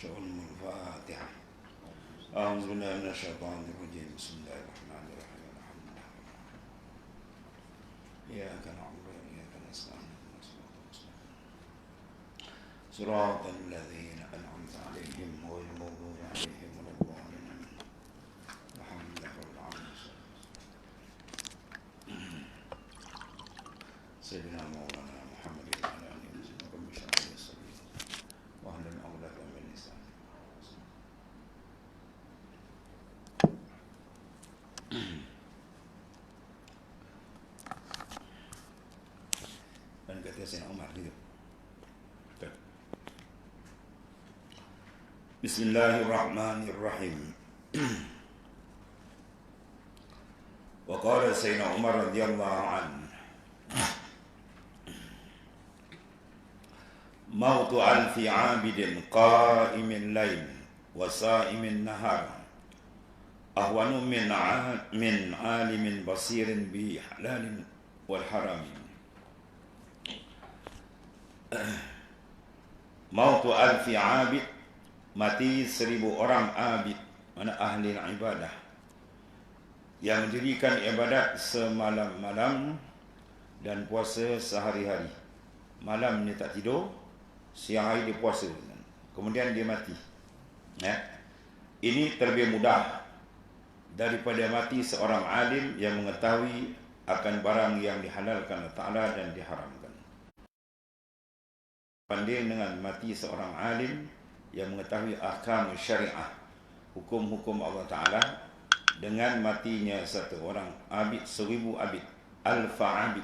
شؤون الفاتحة. أعوذ بالله من الشيطان الرجيم. بسم الله الرحمن الرحيم. الحمد لله إياك نعبد وإياك نستعين صراط الذين أنعمت عليهم غير المغضوب عليهم ولا الضالين. الحمد لله رب العالمين. سيدنا مولانا محمد وعلى آله وصحبه رب اشرح لي صدري واحلل عقدة من لساني. Dan kata Sayyidina Umar gitu. Bismillahirrahmanirrahim. Wa qala Sayyidina Umar radhiyallahu anhu, mautu alfi abidin qa'imin lail wa sa'imin nahar ahwanu min alimin basirin bi halalin wal haramin. Mautu alfi abid, mati 1000 orang abid, mana ahli ibadah yang mendirikan ibadat semalam-malam dan puasa sehari-hari. Malam ni tak tidur, siang hari dia puasa, kemudian dia mati. Ini terlebih mudah daripada mati seorang alim yang mengetahui akan barang yang dihalalkan Allah Ta'ala dan diharamkan. Banding dengan mati seorang alim yang mengetahui ahkam syariah, hukum-hukum Allah Ta'ala, dengan matinya satu orang abid, 1000 abid, alfa abid.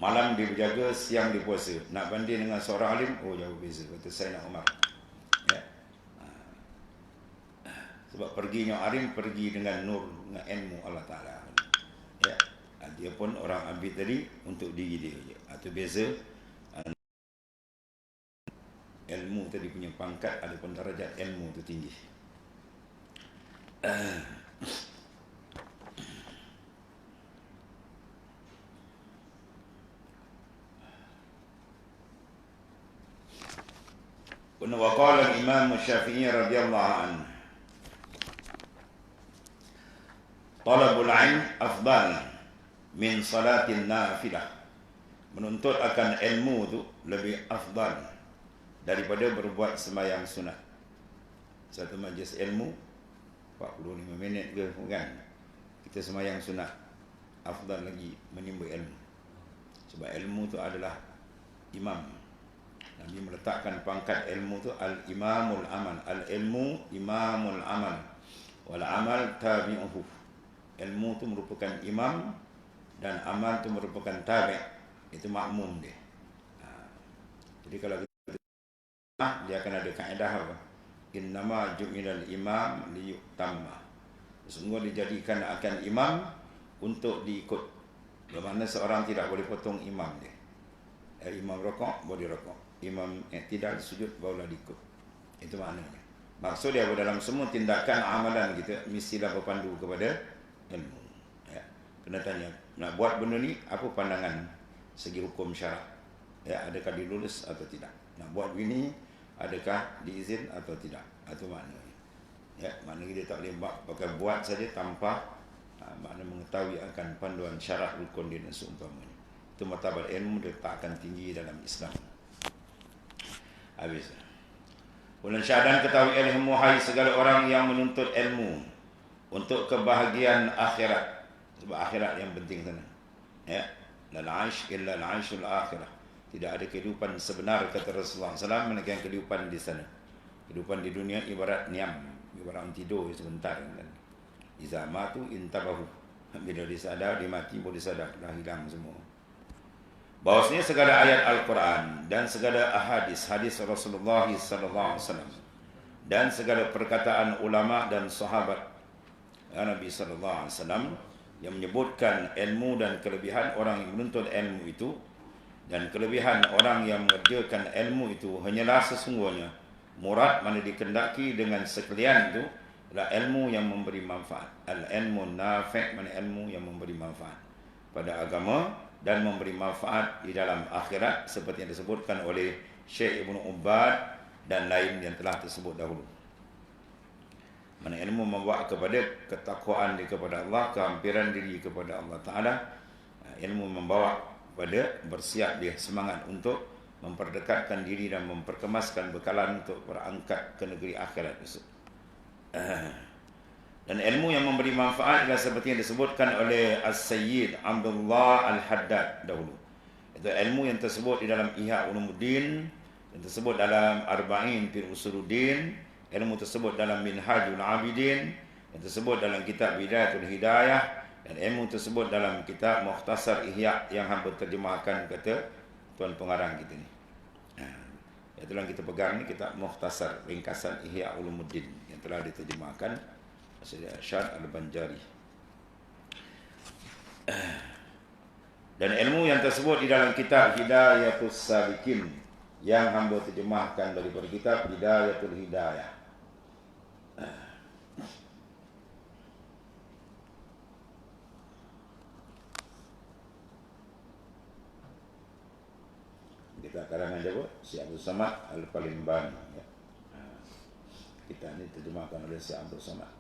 Malam dia berjaga, siang dia puasa. Nak banding dengan seorang alim, oh jauh beza, kata Sayyidina Umar. Ya. Sebab perginya alim, pergi dengan nur, dengan ilmu Allah Ta'ala. Ya. Dia pun orang abid tadi untuk diri dia. Atau beza, ilmu tadi punya pangkat, adapun darajat ilmu tu tinggi. Wa qala Imam Syafi'i radhiyallahu anhu, talabul ilm afdal min salatin nafilah. Menuntut akan ilmu tu lebih afdal daripada berbuat sembahyang sunat. Satu majlis ilmu 45 minit ke kan, kita sembahyang sunat, afdal lagi menimba ilmu. Sebab ilmu tu adalah imam. Nabi meletakkan pangkat ilmu tu al-imamul amal. Al-ilmu imamul amal wal amal tabi'uhu. Ilmu tu merupakan imam dan amal tu merupakan tabi', itu makmum dia. Jadi kalau dia akan ada kaedah apa? Innama ju'ilal imam liyutamma. Sesungguhnya dijadikan akan imam untuk diikut. Bermakna seorang tidak boleh potong imam dia. Imam rokok, boleh rokok. Imam tidak sujud, barulah diikut. Itu maknanya. Maksud dia dalam semua tindakan amalan kita mestilah berpandu kepada ilmu. Ya. Kena tanya, nak buat benda ni apa pandangan segi hukum syarak? Ya, adakah dilulus atau tidak? Nak buat begini, adakah diizin atau tidak? Itu maknanya. Ya, maknanya dia tak boleh pakai buat saja tanpa makna mengetahui akan panduan syarak rukun dia dan seumpamanya. Itu martabat ilmu diletakkan tinggi dalam Islam. Habis. Bulan Syahdan ketahui ilmu, hai segala orang yang menuntut ilmu untuk kebahagiaan akhirat. Sebab akhirat yang penting sana. Ya, la aish illa al-aishul akhirah. Tidak ada kehidupan sebenar, kata Rasulullah SAW, melainkan kehidupan di sana. Kehidupan di dunia ibarat niam, ibarat tidur sebentar kan. Iza matu intabahu. Bila disadar, dia mati, boleh sadar, dah hilang semua. Bahwasanya segala ayat Al-Quran dan segala hadis Rasulullah SAW dan segala perkataan ulama dan sahabat Nabi SAW yang menyebutkan ilmu dan kelebihan orang yang menuntut ilmu itu dan kelebihan orang yang mengerjakan ilmu itu, hanyalah sesungguhnya murad mana dikendaki dengan sekalian itu adalah ilmu yang memberi manfaat. Al-ilmu nafi', mana ilmu yang memberi manfaat pada agama dan memberi manfaat di dalam akhirat, seperti yang disebutkan oleh Syekh Ibn Ubbad dan lain yang telah tersebut dahulu. Mana ilmu membawa kepada ketakwaan diri kepada Allah, kehampiran diri kepada Allah Ta'ala. Ilmu membawa kepada bersiap dia semangat untuk memperdekatkan diri dan memperkemaskan bekalan untuk berangkat ke negeri akhirat besok. Dan ilmu yang memberi manfaat adalah seperti yang disebutkan oleh As-Sayyid Abdullah Al-Haddad dahulu. Itu ilmu yang tersebut di dalam Ihya Ulumuddin, yang tersebut dalam Arba'in Fil Usuluddin, ilmu tersebut dalam Minhajul Abidin, yang tersebut dalam kitab Bidayatul Hidayah, dan ilmu tersebut dalam kitab Mukhtasar Ihya yang hamba terjemahkan kata tuan pengarang kita ni. Itulah yang kita pegang ni, kitab Mukhtasar ringkasan Ihya Ulumuddin yang telah diterjemahkan Syed Arsyad Al-Banjari. Dan ilmu yang tersebut di dalam kitab Hidayatus Salikin yang hamba terjemahkan daripada kitab Bidayatul Hidayah. Kita karangan Jawa Syekh Abdul Samad Al-Palimbani, ya. Kita ini terjemahkan oleh Syekh Abdul Samad.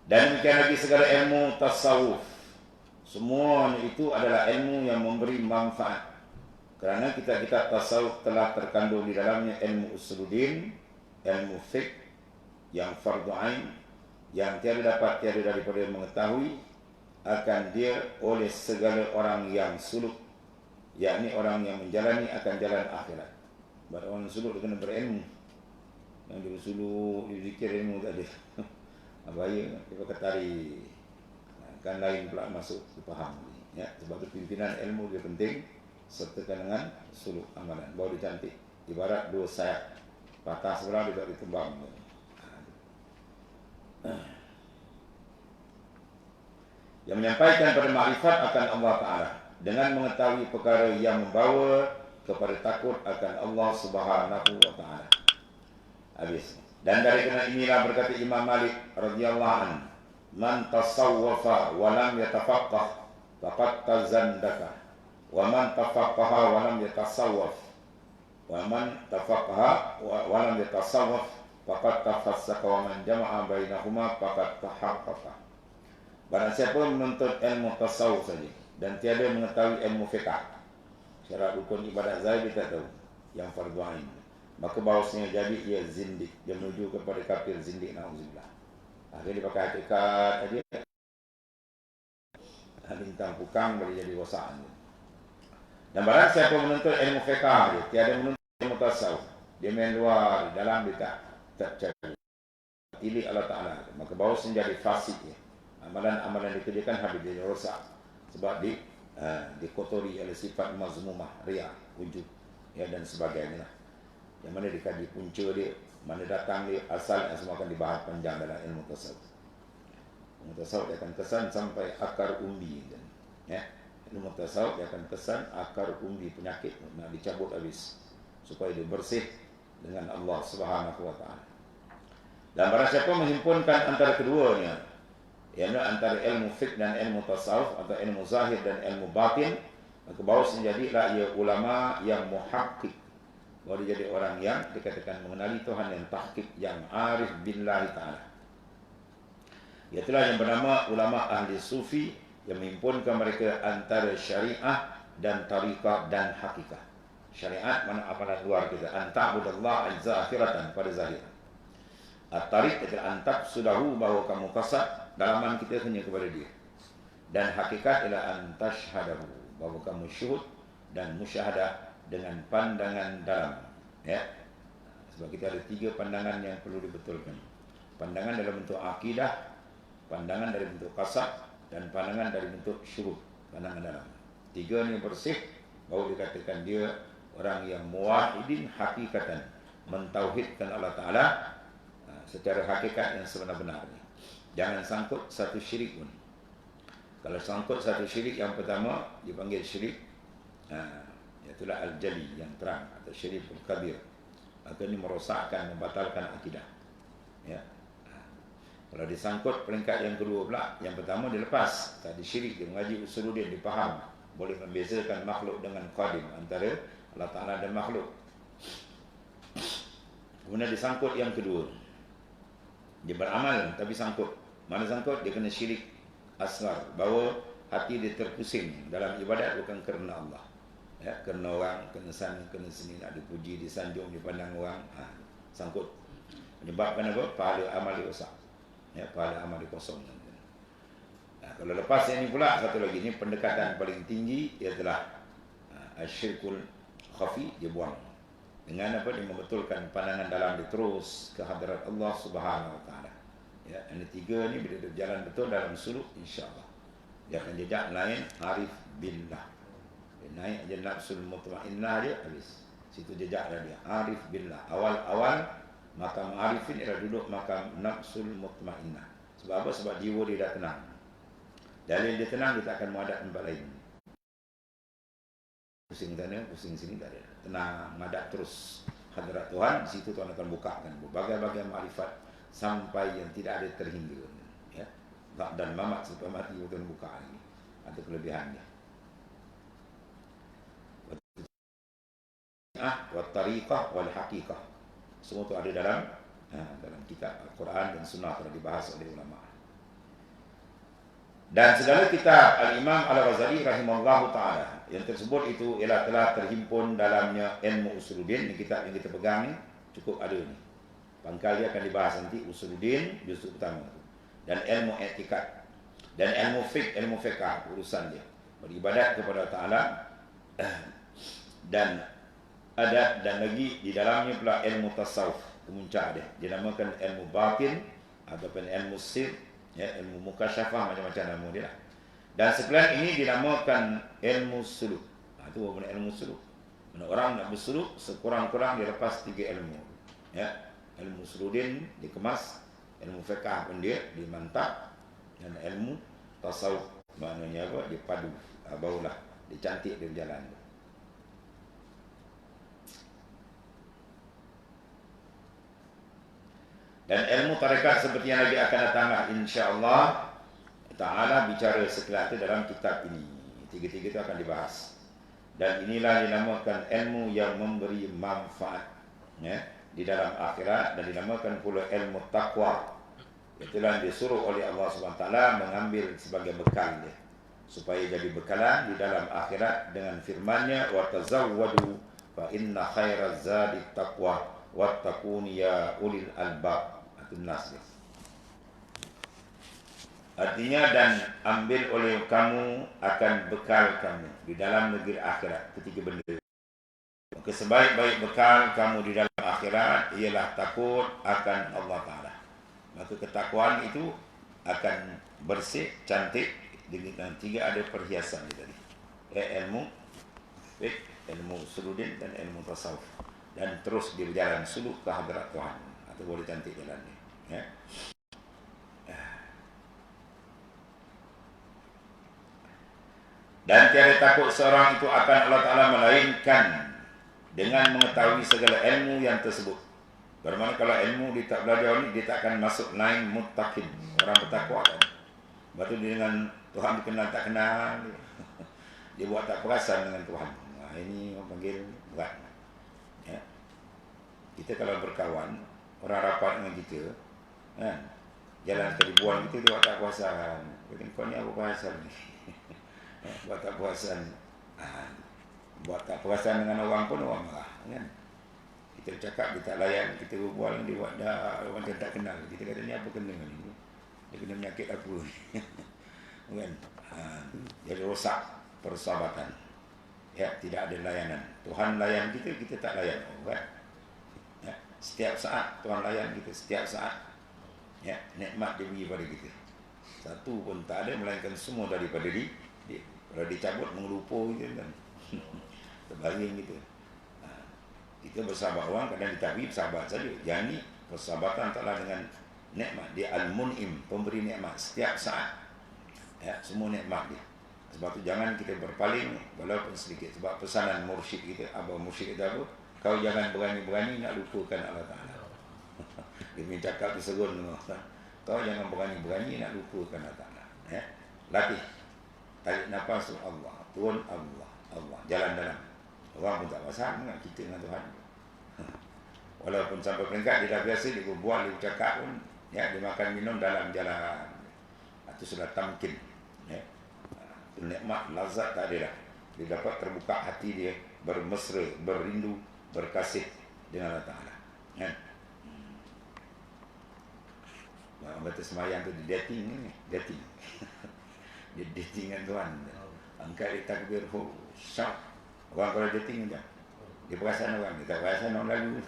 Dan demikian lagi segala ilmu tasawuf, semua itu adalah ilmu yang memberi manfaat. Kerana kitab-kitab tasawuf telah terkandung di dalamnya ilmu usuluddin, ilmu fiqh yang fardu ain, yang tiada daripada mengetahui akan dia oleh segala orang yang suluk, yakni orang yang menjalani akan jalan akhirat. Baru orang suluk dia kena berilmu. Yang dia suluk, dia zikir ilmu tak ada. Bahaya, dia ketari kan lain pula masuk dipaham, ya. Sebab itu pimpinan ilmu dia penting, sertakan dengan suluk amalan, baru dia cantik. Ibarat dua sayap, patah sebelah dia tak ditembang. Yang menyampaikan pada makrifat akan Allah Ta'ala dengan mengetahui perkara yang membawa kepada takut akan Allah Subhanahu wa Ta'ala. Habis. Dan dari kerana inilah berkata Imam Malik radhiyallahu anhu, man tasawwafa wa lam yatafaqqah faqad tazandaka, wa man tafaqqaha wa lam yatasawwaf, wa man tafaqqaha wa lam yatasawwaf faqad tafassaqa, wa man jama'a bainahuma faqad tahaqqaqa. Barang siapa menuntut ilmu tasawuf saja dan tiada mengetahui ilmu fiqh, syarat rukun ibadat zahir dia tak tahu, yang fardu ain, maka bahawasanya jadi ia zindik, dia menuju kepada kafir zindik, na'udzubillah. Akhirnya dia pakai hakikat aja, bintang pukang boleh jadi wasaan. Dan barang siapa menuntut ilmu fiqh dia tiada menuntut ilmu tasawuf, dia main luar, dalam dia tak cari pilih Allah Ta'ala, maka bahawasanya jadi fasik ya. Amalan-amalan dikerjakan habis dia rosak, sebab dikotori oleh sifat mazmumah, riya, wujud, ya, dan sebagainya. Yang mana dikaji punca dia, mana datang dia, asal yang semua akan dibahas panjang dalam ilmu tasawuf. Ilmu tasawuf dia akan kesan sampai akar umbi, ya. Ilmu tasawuf dia akan kesan akar umbi penyakit, nak dicabut habis supaya dia bersih dengan Allah Subhanahu wa Ta'ala. Dan barang siapa menghimpunkan antara keduanya, iaitu antara ilmu fiqh dan ilmu tasawuf, atau ilmu zahir dan ilmu batin, maka bahawasanya jadilah ia ulama yang muhaqqiq, bahawa dia jadi orang yang dikatakan mengenali Tuhan, yang tahqiq, yang arif billahi ta'ala. Iaitulah yang bernama ulama ahli sufi, yang menghimpunkan mereka antara syariah dan tariqah dan hakikat. Syariat mana amalan luar kita, anta'budallah az-zahiratan, pada zahir. At-tariq adalah antak sudahu, bahawa kamu kasat dalaman kita hanya kepada dia. Dan hakikat ialah antashhadahu, bahawa kamu syuhud dan musyahadah dengan pandangan dalam, ya. Sebab kita ada 3 pandangan yang perlu dibetulkan. Pandangan dalam bentuk akidah, pandangan dari bentuk kasat, dan pandangan dari bentuk syuhud, pandangan dalam. 3 ni bersih, baru dikatakan dia orang yang muwahidin hakikatan, mentauhidkan Allah Ta'ala secara hakikat yang sebenar-benarnya. Jangan sangkut satu syirik pun. Kalau sangkut satu syirik, yang pertama dipanggil syirik, itulah al-jali, yang terang, atau syirikul kabir. Maka ini merosakkan, membatalkan akidah, ya. Kalau disangkut peringkat yang kedua pula, yang pertama dilepas, tadi syirik, dia mengaji usuluddin, dipaham, boleh membezakan makhluk dengan qadim, antara Allah Ta'ala dan makhluk. Kemudian disangkut yang kedua. Dia beramal tapi sangkut. Mana sangkut? Dia kena syirik asghar. Bahawa hati dia terpusing dalam ibadat bukan kerana Allah. Ya, kerana orang, kena sana, kena sini, nak dipuji, disanjung, dipandang orang. Sangkut. Menyebabkan apa? Pahala amal dia rosak. Ya, pahala amal dia kosong. Kalau lepas yang ini pula, satu lagi, ini pendekatan paling tinggi, ialah asyirkul khafi, dia buang. Dengan apa? Dia membetulkan pandangan dalam dia terus ke hadirat Allah Subhanahu Wa Taala. Ya, ini tiga ni bila dia berjalan betul dalam suluk, insya-Allah dia akan jejak lain arif billah. Dia naik aja nafsul mutmainnah dia habis. Situ jejak dah dia arif billah. Awal-awal makam arifin ia duduk makam nafsul mutmainnah. Sebab apa? Sebab jiwa dia dah tenang. Dalil dia tenang, dia tak akan menghadap tempat lain. Pusing sana, pusing sini tak ada. Tenang, menghadap terus hadirat Tuhan. Di situ Tuhan akan bukakan berbagai-bagai makrifat sampai yang tidak ada terhingga. Ya. Dan mamat sampai mati Tuhan buka ini. Ada kelebihannya. Wa tariqah wal haqiqah. Semua itu ada dalam kitab Al-Quran dan Sunnah telah dibahas oleh ulama. Dan segala kitab Al-Imam Al-Ghazali rahimahullah ta'ala yang tersebut itu ialah telah terhimpun dalamnya ilmu usuluddin. Ini kitab yang kita pegang ni cukup ada ni. Pangkal dia akan dibahas nanti, usuluddin juzuk pertama. Dan ilmu etikad. Dan ilmu fiqh, urusan dia. Beribadat kepada Ta'ala. Dan ada dan lagi di dalamnya pula ilmu tasawuf, kemuncak dia. Dinamakan ilmu batin ataupun ilmu sir. Ya, ilmu mukasyafah, macam-macam nama dia lah. Dan sekalian ini dinamakan ilmu suluk. Itu apa ilmu suluk? Mana orang nak bersuluk, sekurang-kurang dia lepas 3 ilmu. Ya, ilmu usuluddin dikemas, ilmu fiqh pun dia dimantap, dan ilmu tasawuf maknanya apa? Dia padu, barulah dia cantik dia berjalan. Dan ilmu tarekat seperti yang lagi akan datanglah, insya-Allah Ta'ala bicara sekelas itu dalam kitab ini. Tiga-tiga itu akan dibahas. Dan inilah dinamakan ilmu yang memberi manfaat, ya, di dalam akhirat, dan dinamakan pula ilmu taqwa. Itulah disuruh oleh Allah SWT mengambil sebagai bekal dia, supaya jadi bekalan di dalam akhirat dengan firman-Nya, wa tazawwadu fa inna khairaz zadi taqwa wattaqun ya ulil albab. Itu nas dia. Artinya, dan ambil oleh kamu akan bekal kamu di dalam negeri akhirat. Ketiga benda. Maka sebaik-baik bekal kamu di dalam akhirat ialah takut akan Allah Ta'ala. Maka ketakwaan itu akan bersih, cantik. Dengan 3 ada perhiasan dia tadi. Ilmu fiqh, ilmu usuluddin dan ilmu tasawuf. Dan terus dia berjalan suluk ke hadirat Tuhan. Atau boleh cantik jalannya. Ya. Dan tiada takut seorang itu akan Allah Ta'ala melainkan dengan mengetahui segala ilmu yang tersebut. Bermakna kalau ilmu dia tak belajar ni, dia tak akan masuk lain muttaqin, orang bertakwa kan. Lepas tu dia dengan Tuhan dikenal tak kenal, dia buat tak perasan dengan Tuhan. Nah, ini orang panggil berat. Ya. Kita kalau berkawan, orang rapat dengan kita, kan, jalan sekali buang kita, dia buat tak perasan. Kau ni apa perasan ni? Buat tak perasan, buat tak perasan dengan orang pun orang marah, kan? Kita cakap dia tak layan, kita berbual dia buat dah macam tak kenal. Kita kata ni apa kena ni? Dia kena penyakit apa? Kan? Jadi rosak persahabatan. Ya, tidak ada layanan. Tuhan layan kita, kita tak layan, kan? Ya, setiap saat Tuhan layan kita, setiap saat. Ya, nikmat dia beri pada kita. Satu pun tak ada, melainkan semua daripada dia. Kalau dicabut mengelupo gitu kan. Terbaring gitu. Kita bersahabat orang kadang ditakwi bersahabat saja. Yang ni persahabatan taklah dengan nikmat. Dia al-mun'im, pemberi nikmat setiap saat. Ya, semua nikmat dia. Sebab tu jangan kita berpaling walaupun sedikit. Sebab pesanan mursyid kita, abang mursyid kita apa? Kau jangan berani-berani nak lupakan Allah Ta'ala. Dia minta cakap terserun. Kau jangan berani-berani nak lupakan Allah Ta'ala. Ya? Latih. Tarik nafas Allah, turun Allah, Allah, jalan dalam. Orang pun tak pasal dengan kita dengan Tuhan. Walaupun sampai peringkat dia dah biasa, dia berbual, dia bercakap pun, ya, dia makan minum dalam jalan. Itu sudah tamkin. Ya. Itu nikmat, lazat tak ada dah. Dia dapat terbuka hati dia, bermesra, berindu, berkasih dengan Allah Ta'ala. Ya. Orang kata semayang tu dia dating ni, dating. Dia dating dengan Tuhan. Angkat dia takbir, syak. Orang kalau dating macam, dia perasan orang, dia tak perasan orang lalu.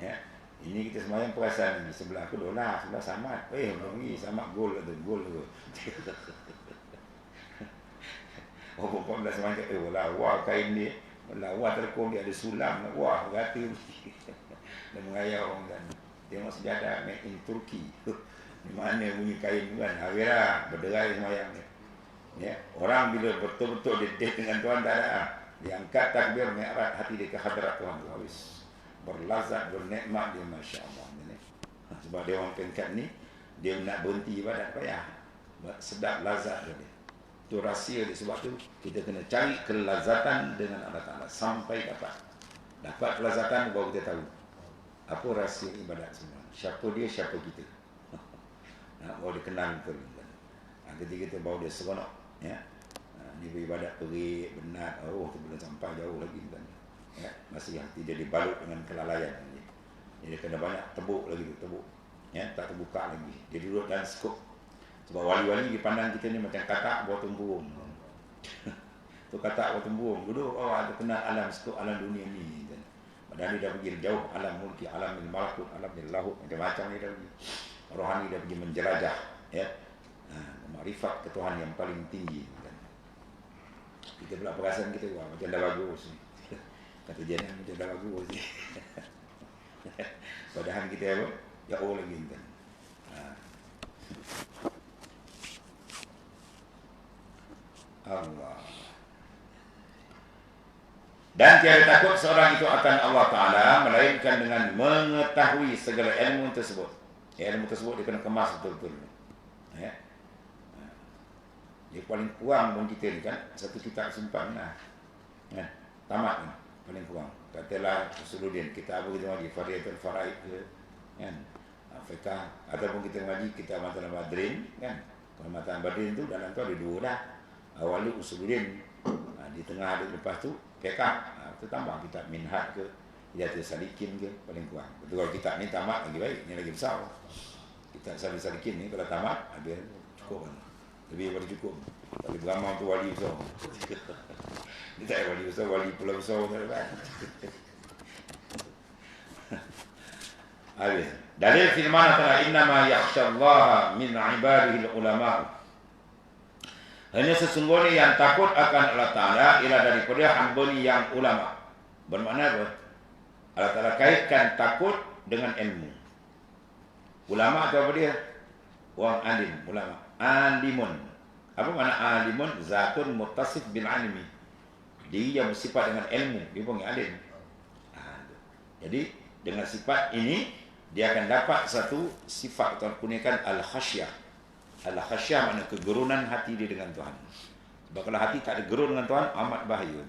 Ya. Ini kita semayang perasan ni, sebelah aku dolar, sebelah Samad. Belum pergi, Samad gol tu, gol tu. Oh, perempuan belah semayang kata, wah kain dia, wah terkong dia ada sulam, wah rata. Dia mengayau orang kan. Tengok sejadah made in Turki. Di mana bunyi kain tu kan. Akhirnya berderai semayang dia. Ya. Orang bila betul-betul dia date dengan Tuhan, tak ada. Dia angkat takbir, mi'raj hati dia ke hadrat Tuhan tu. Habis. Berlazat, bernikmat dia, Masya Allah. Sebab dia orang pengkat ni, dia nak berhenti ibadat payah. Sedap lazat dia. Itu rahsia dia. Sebab tu kita kena cari kelazatan dengan Allah Ta'ala sampai dapat. Dapat kelazatan baru kita tahu apa rahsia ibadat semua. Siapa dia, siapa kita. Baru dia kenal betul. Ketika kita baru dia seronok. Ya. Dia beribadat perik, benat. Oh, tu belum sampai jauh lagi. Ya. Masih hati dia dibalut dengan kelalaian. Jadi kena banyak tebuk lagi tu, tebuk. Ya, tak terbuka lagi. Dia duduk dalam skop. Sebab wali-wali dipandang kita ni macam katak buah tempurung. Tu katak buah tempurung. Duduk, ada kenal alam skop, alam dunia ni. Padahal dia dah pergi jauh, alam mulki, alam malakut, alam lahut, macam-macam dia dah pergi. Rohani dah pergi menjelajah, ya. Makrifat ke Tuhan yang paling tinggi. Kita pula perasan kita, wah, macam dah bagus. Kata dia ni, macam dah bagus. Padahal kita apa? Jauh lagi. Allah. Dan tiada takut seorang itu akan Allah Ta'ala, melainkan dengan mengetahui segala ilmu tersebut. Ilmu tersebut dia kena kemas betul-betul. Ya. Dia paling kurang pun kita ni kan, satu kitab simpan lah. Ya. Tamat ni, paling kurang. Katalah Usuluddin, kita apa kita ngaji, Fariyatul Faraid ke, kan? Fiqah, ataupun kita ngaji, kita Matan Badrin, kan? Kalau Matan Badrin tu, dalam tu ada dua dah. Awalnya Usuluddin, di tengah ada lepas tu, Fiqah, itu tambah kitab Minhaj ke, Hidayatul Salikin ke, paling kurang. Betul kalau kitab ni tamat lagi baik, ni lagi besar. Kitab Salikin ni kalau tamat, habis cukup kan. Lebih daripada cukup. Wali beramal tu wali besar. Dia tak wali besar, wali pulau besar kan. Habis. Dalil firman Allah, innama yakhsyallaha min ibadihi ulama. Hanya sesungguhnya yang takut akan Allah Ta'ala ialah daripada hamba yang ulama. Bermakna apa? Allah Ta'ala kaitkan takut dengan ilmu. Ulama itu apa dia? Orang alim, ulama. Alimun. Apa makna alimun? Zatun muttasif bil alimi. Dia yang bersifat dengan ilmu. Dia panggil alim. Jadi, dengan sifat ini, dia akan dapat satu sifat atau kunikan al-khasyah. Al-khasyah makna kegerunan hati dia dengan Tuhan. Sebab kalau hati tak ada gerun dengan Tuhan, amat bahaya.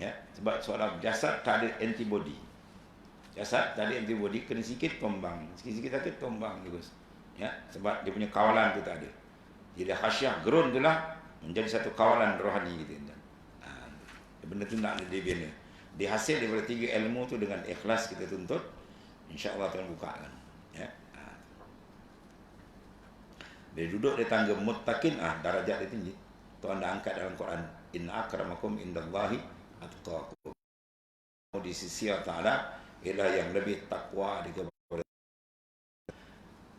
Ya, sebab soalan jasad tak ada antibody. Jasad tak ada antibody, kena sikit tombang. Sikit-sikit sakit tombang terus. Ya, sebab dia punya kawalan tu tak ada. Jadi khasyah, gerun itulah menjadi satu kawalan rohani kita. Benda tu nak ada dia bina. Dia hasil daripada tiga ilmu tu dengan ikhlas kita tuntut, insya-Allah Tuhan bukakan. Ya. Dia duduk di tangga muttaqin, darajat dia tinggi. Tuhan dah angkat dalam Quran, inna akramakum indallahi atqakum. Di sisi Allah Ta'ala ialah yang lebih takwa daripada.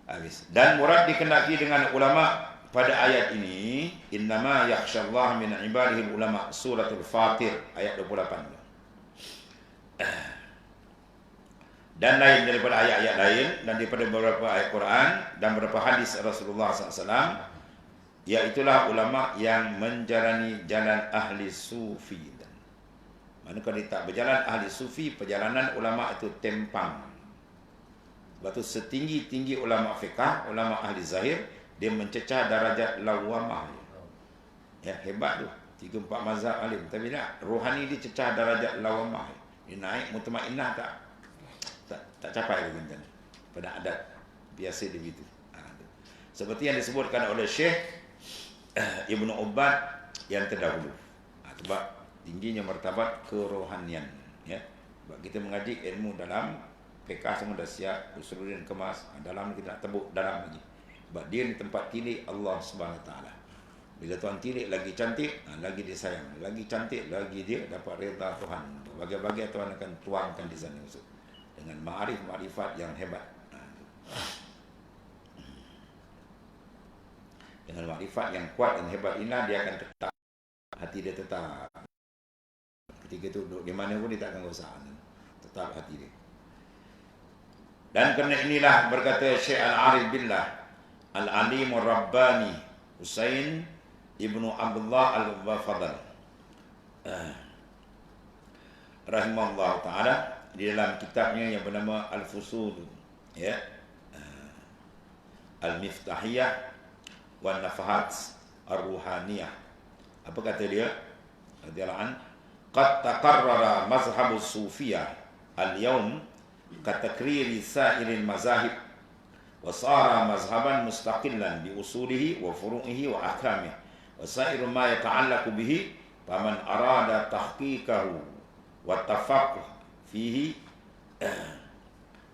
Habis. Dan murad dikenaki dengan ulama pada ayat ini, innama yakhsyallaha min ibadihi ulama, suratul Fatir ayat 28. Dan lain daripada ayat-ayat lain dan daripada beberapa ayat Quran dan beberapa hadis Rasulullah SAW, iaitulah ulama yang menjalani jalan ahli sufi. Mana kalau dia tak berjalan ahli sufi, perjalanan ulama itu tempang. Sebab itu setinggi-tinggi ulama fiqah, ulama ahli zahir, dia mencecah darajat lawamah. Ya, hebat tu. 3-4 mazhab alim. Tapi tak, rohani dia cecah darajat lawamah. Dia naik mutmainnah tak. Tak capai begitu. Pada adat biasa dia begitu. Seperti yang disebutkan oleh Syekh Ibnu Ubad yang terdahulu. Sebab tingginya martabat kerohanian, ya. Sebab kita mengaji ilmu dalam PK semua dah siap, usuluddin kemas, dalam kita nak tebuk dalam lagi. Sebab dia ni tempat tilik Allah Subhanahu Wa Taala. Bila tuan tilik lagi cantik, lagi dia sayang. Lagi cantik, lagi dia dapat redha Tuhan. Bagai-bagai Tuhan akan tuangkan di sana dengan ma'rifat yang hebat. Dengan makrifat yang kuat dan hebat inilah dia akan tetap. Hati dia tetap. Ketika itu duduk di mana pun dia tak akan rosak. Tetap hati dia. Dan kerana inilah berkata Syekh Al-Arif Billah Al-Alimur Rabbani Husain Ibnu Abdullah Al-Fadl rahimahullah ta'ala, di dalam kitabnya yang bernama Al-Fusul, ya, Al-Miftahiyah wan Nafahat Ar-Ruhaniyah. Apa kata dia? Radhiyallahu an, qad taqarrara mazhabus sufiyah al-yawm katakriri sa'iril mazahib wa sara mazhaban mustaqillan bi usulihi wa furu'ihi wa ahkamihi wa sa'iru ma yata'allaqu bihi faman arada tahqiqahu wa tafaqquh fihi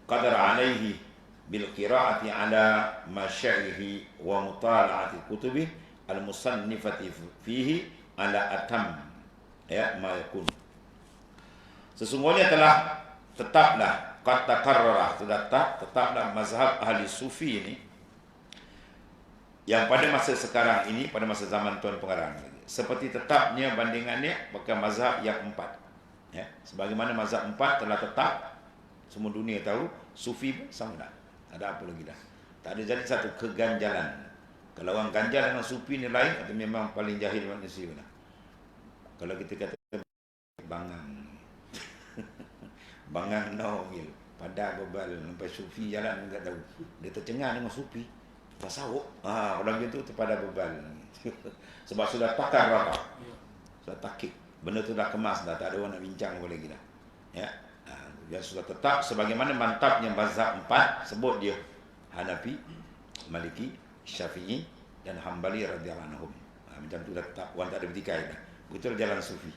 qadara alaihi bil qiraati ala masyayikhi wa mutala'ati kutubi al musannifati fihi ala atam, ya, ma yakun. Sesungguhnya telah tetaplah qad taqarrara, sudah tetaplah mazhab ahli sufi ini yang pada masa sekarang ini, pada masa zaman Tuan Pengarang, seperti tetapnya bandingannya pakai mazhab yang 4, ya. Sebagaimana mazhab 4 telah tetap, semua dunia tahu, sufi pun sama dah. Ada apa lagi dah. Tak ada jadi satu keganjalan. Kalau orang ganjal dengan sufi ni lain, atau memang paling jahil manusia dah. Kalau kita kata bangang bangang naungil pada bebal sampai sufi jalan enggak tahu. Dia tercengang dengan sufi. Tasawuf. Orang gitu terpada bebal. Sebab sudah takar rata. Sudah takik. Benda tu dah kemas dah, tak ada orang nak bincang boleh lagi dah. Ya. Dia sudah tetap sebagaimana mantapnya mazhab 4, sebut dia Hanafi, Maliki, Syafi'i dan Hambali radhiyallahu anhum. Macam tu dah tetap, orang tak ada bertikai dah. Begitu jalan sufi.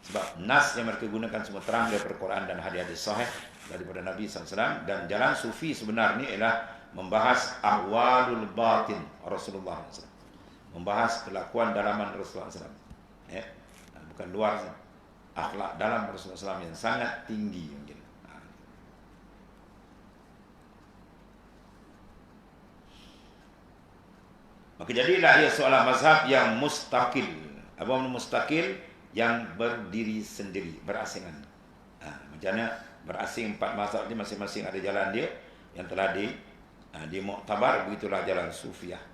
Sebab nas yang mereka gunakan semua terang daripada Quran dan hadis-hadis sahih daripada Nabi SAW. Dan jalan sufi sebenarnya ialah membahas ahwalul batin Rasulullah SAW. Membahas kelakuan dalaman Rasulullah SAW. Ya? Bukan luar, akhlak dalam Rasulullah SAW yang sangat tinggi mungkin. Maka jadilah ia seolah mazhab yang mustaqil. Apa makna mustaqil? Yang berdiri sendiri, berasingan. Macam mana berasing 4 mazhab ni masing-masing ada jalan dia yang telah di muktabar, begitulah jalan sufiah.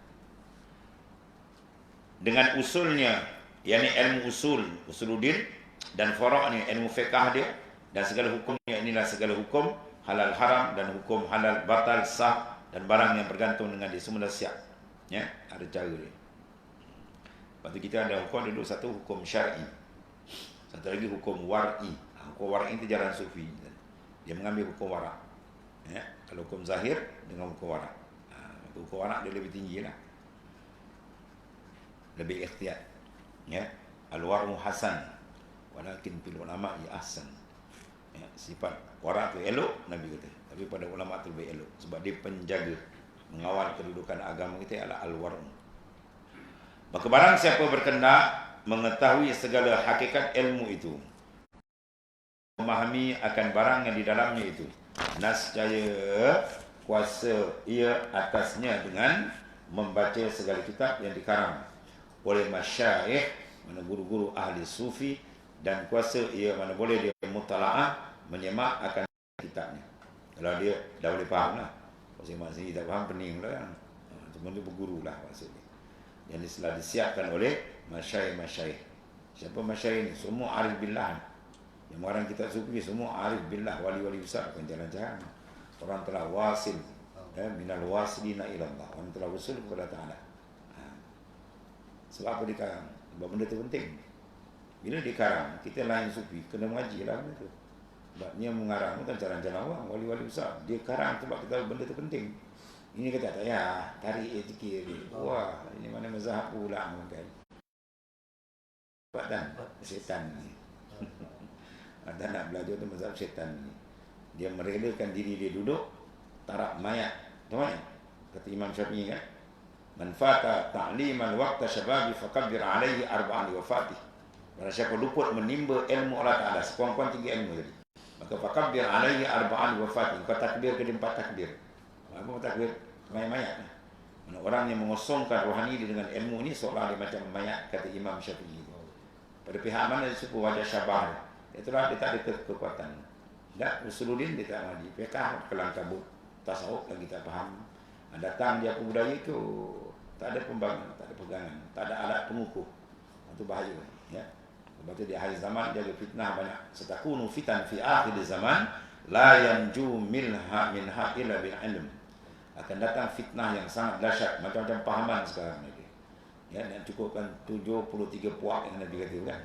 Dengan usulnya, yakni ilmu usul, usuluddin, dan fara'nya ilmu fiqh dia, dan segala hukumnya, inilah segala hukum halal haram dan hukum halal batal sah dan barang yang bergantung dengan dia, semua dah siap. Ya, ada cara dia. Lepas tu kita ada hukum dulu, satu hukum syar'i, satu lagi hukum war'i. Hukum war'i itu jalan sufi. Dia mengambil hukum wara'. Ya, kalau hukum zahir dengan hukum wara'. Hukum wara' dia lebih tinggi lah. Lebih ikhtiyat. Ya, al-war'u hasan walakin fil ulama ya ahsan. Ya, sifat wara' tu elok Nabi kata, tapi pada ulama tu lebih elok sebab dia penjaga, mengawal kedudukan agama kita adalah al-war'u. Maka barang siapa berkendak mengetahui segala hakikat ilmu itu, memahami akan barang yang di dalamnya itu, nascaya kuasa ia atasnya dengan membaca segala kitab yang dikarang oleh masyayikh, mana guru-guru ahli sufi, dan kuasa ia mana boleh dia mutalaah, menyemak akan kitabnya. Kalau dia dah boleh faham lah. Masing-masing tak faham, pening lah kan. Cuma dia berguru lah maksudnya. Yang telah disiapkan oleh masyayikh-masyayikh. Siapa masyayikh ni? Semua arif billah. Yang orang kitab sufi semua arif billah, wali-wali besar, bukan jalan-jalan. Orang telah wasil, minal wasilina ilallah. Orang telah usul kepada Ta'ala. Sebab apa dikarang? Sebab benda tu penting. Bila dikarang, kita lain sufi, kena mengaji lah benda tu. Sebabnya mengarang bukan cara-cara awam, wali-wali besar. Dia karang sebab kita benda tu penting. Ini kata tak ya, tarik zikir ni. Wah, ini mana mazhab pula mungkin. Dan setan ni. Ada nak belajar tu mazhab setan ni. Dia merelakan diri dia duduk tarak mayat. Tahu tak? Kata Imam Syafi'i kan? Man fata ta'limal waqta syababi fakabbir alaihi arba'an wafati. Barang siapa luput menimba ilmu Allah Ta'ala, sekurang-kurang 3 ilmu tadi. Maka fakabbir alaihi arba'an wafati. Kau takbir ke 4 takbir. Apa takbir? Mayat-mayat. Orang yang mengosongkan rohani dia dengan ilmu ni seolah dia macam mayat, kata Imam Syafi'i. Pada pihak mana disebut wajah syabah, itulah dia tak ada kekuatan. Tak, Usuluddin dia tak ngaji. Fiqh kelang kabut, tasawuf lagi tak faham. Datang dia aku budaya tu tak ada pembangunan, tak ada pegangan, tak ada alat pengukuh. Itu bahaya, ya. Sebab tu di akhir zaman dia ada fitnah banyak. Satakunu fitan fi akhir zaman la yanju minha illa bil ilm. Akan datang fitnah yang sangat dahsyat, macam-macam pahaman sekarang ni. Ya, dan cukupkan 73 puak yang Nabi kata kan.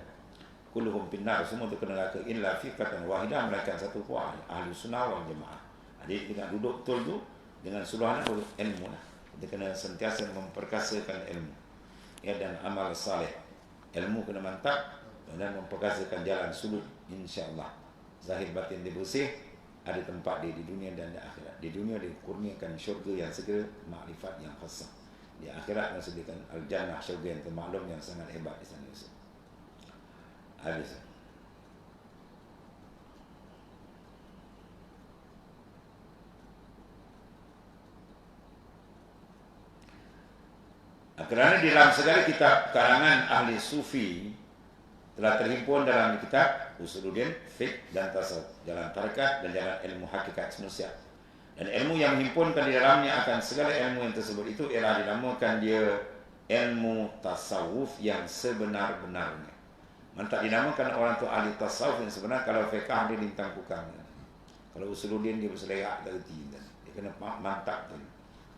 Kulluhum finnar, semua tu kena neraka illa fiqatan wahidah, melainkan satu puak, ahli sunnah wal jamaah. Jadi dengan duduk betul tu dengan suluhan ilmu lah. Kita kena sentiasa memperkasakan ilmu. Ya, dan amal saleh. Ilmu kena mantap dan memperkasakan jalan suluk, insya-Allah. Zahir batin dia bersih, ada tempat dia di dunia dan di akhirat. Di dunia dia kurniakan syurga yang segera, makrifat yang khasah. Di akhirat disediakan al-jannah, syurga yang termaklum yang sangat hebat di sana. Habis. Kerana di dalam segala kitab karangan ahli sufi telah terhimpun dalam kitab Usuluddin, Fiqh dan Tasawuf, jalan tarekat dan jalan ilmu hakikat manusia. Dan ilmu yang menghimpunkan di dalamnya akan segala ilmu yang tersebut itu ialah dinamakan dia ilmu tasawuf yang sebenar-benarnya. Mantap dinamakan orang tu ahli tasawuf yang sebenar kalau fiqh dia lintang kukang. Kalau Usuluddin dia berselerak tak reti. Dia kena mantap tu.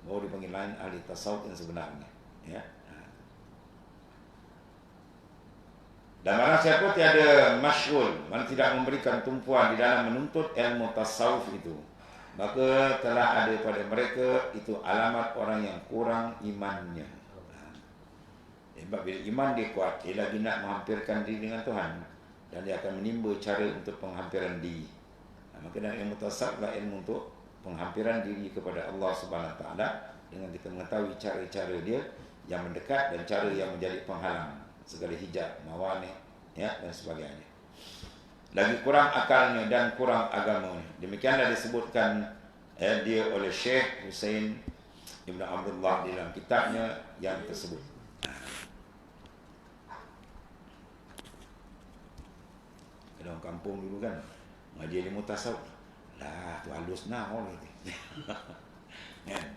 Baru dipanggil lain ahli tasawuf yang sebenarnya. Ya. Dan barang siapa tiada masyghul, mana tidak memberikan tumpuan di dalam menuntut ilmu tasawuf itu, maka telah ada pada mereka itu alamat orang yang kurang imannya. Sebab bila iman dia kuat, dia lagi nak menghampirkan diri dengan Tuhan, dan dia akan menimba cara untuk penghampiran diri. Maka dalam ilmu tasawuf adalah ilmu untuk penghampiran diri kepada Allah Subhanahu Wa Taala dengan kita mengetahui cara-cara dia yang mendekat dan cara yang menjadi penghalang segala hijab, mawani, ya, dan sebagainya. Lagi kurang akalnya dan kurang agamanya. Demikianlah disebutkan dia oleh Syekh Hussein Ibn Abdullah dalam kitabnya yang tersebut. Ada orang kampung dulu kan, ngaji ilmu tasawuf. Lah, tu halus nah orang itu. Kan?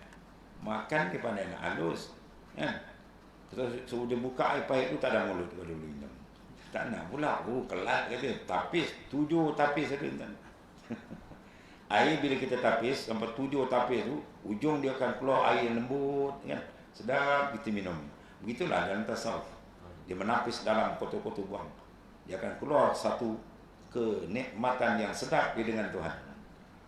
Makan ke pandai nak halus. Kan? Suruh dia buka air pahit tu tak ada mulut pada dulu minum. Tak nak pula. Kelat kata. Tapis. 7 tapis ada. Air bila kita tapis, sampai 7 tapis tu, ujung dia akan keluar air yang lembut. Kan? Sedap kita minum. Begitulah dalam tasawuf. Dia menapis dalam kotor-kotor buang. Dia akan keluar satu kenikmatan yang sedap dengan Tuhan.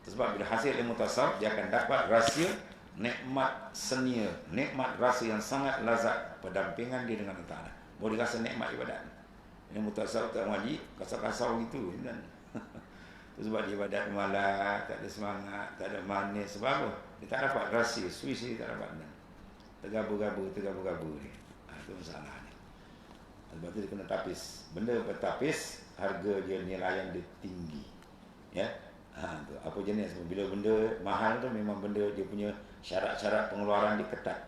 Sebab bila hasil ilmu tasawuf, dia akan dapat rahsia nikmat senia, nikmat rasa yang sangat lazat pendampingan dia dengan Allah Ta'ala. Boleh rasa nikmat ibadat. Ini mutasawuf tak ngaji, kasar-kasar gitu kan. Sebab dia ibadat malah, tak ada semangat, tak ada manis. Sebab apa? Dia tak dapat rahsia, Swiss dia tak dapat. Tergabur-gabur ni. Itu masalah ni. Sebab tu dia kena tapis. Benda bertapis, harga dia, nilaian dia tinggi. Ya. Tu. Apa jenis? Bila benda mahal tu memang benda dia punya syarat-syarat pengeluaran dia ketat.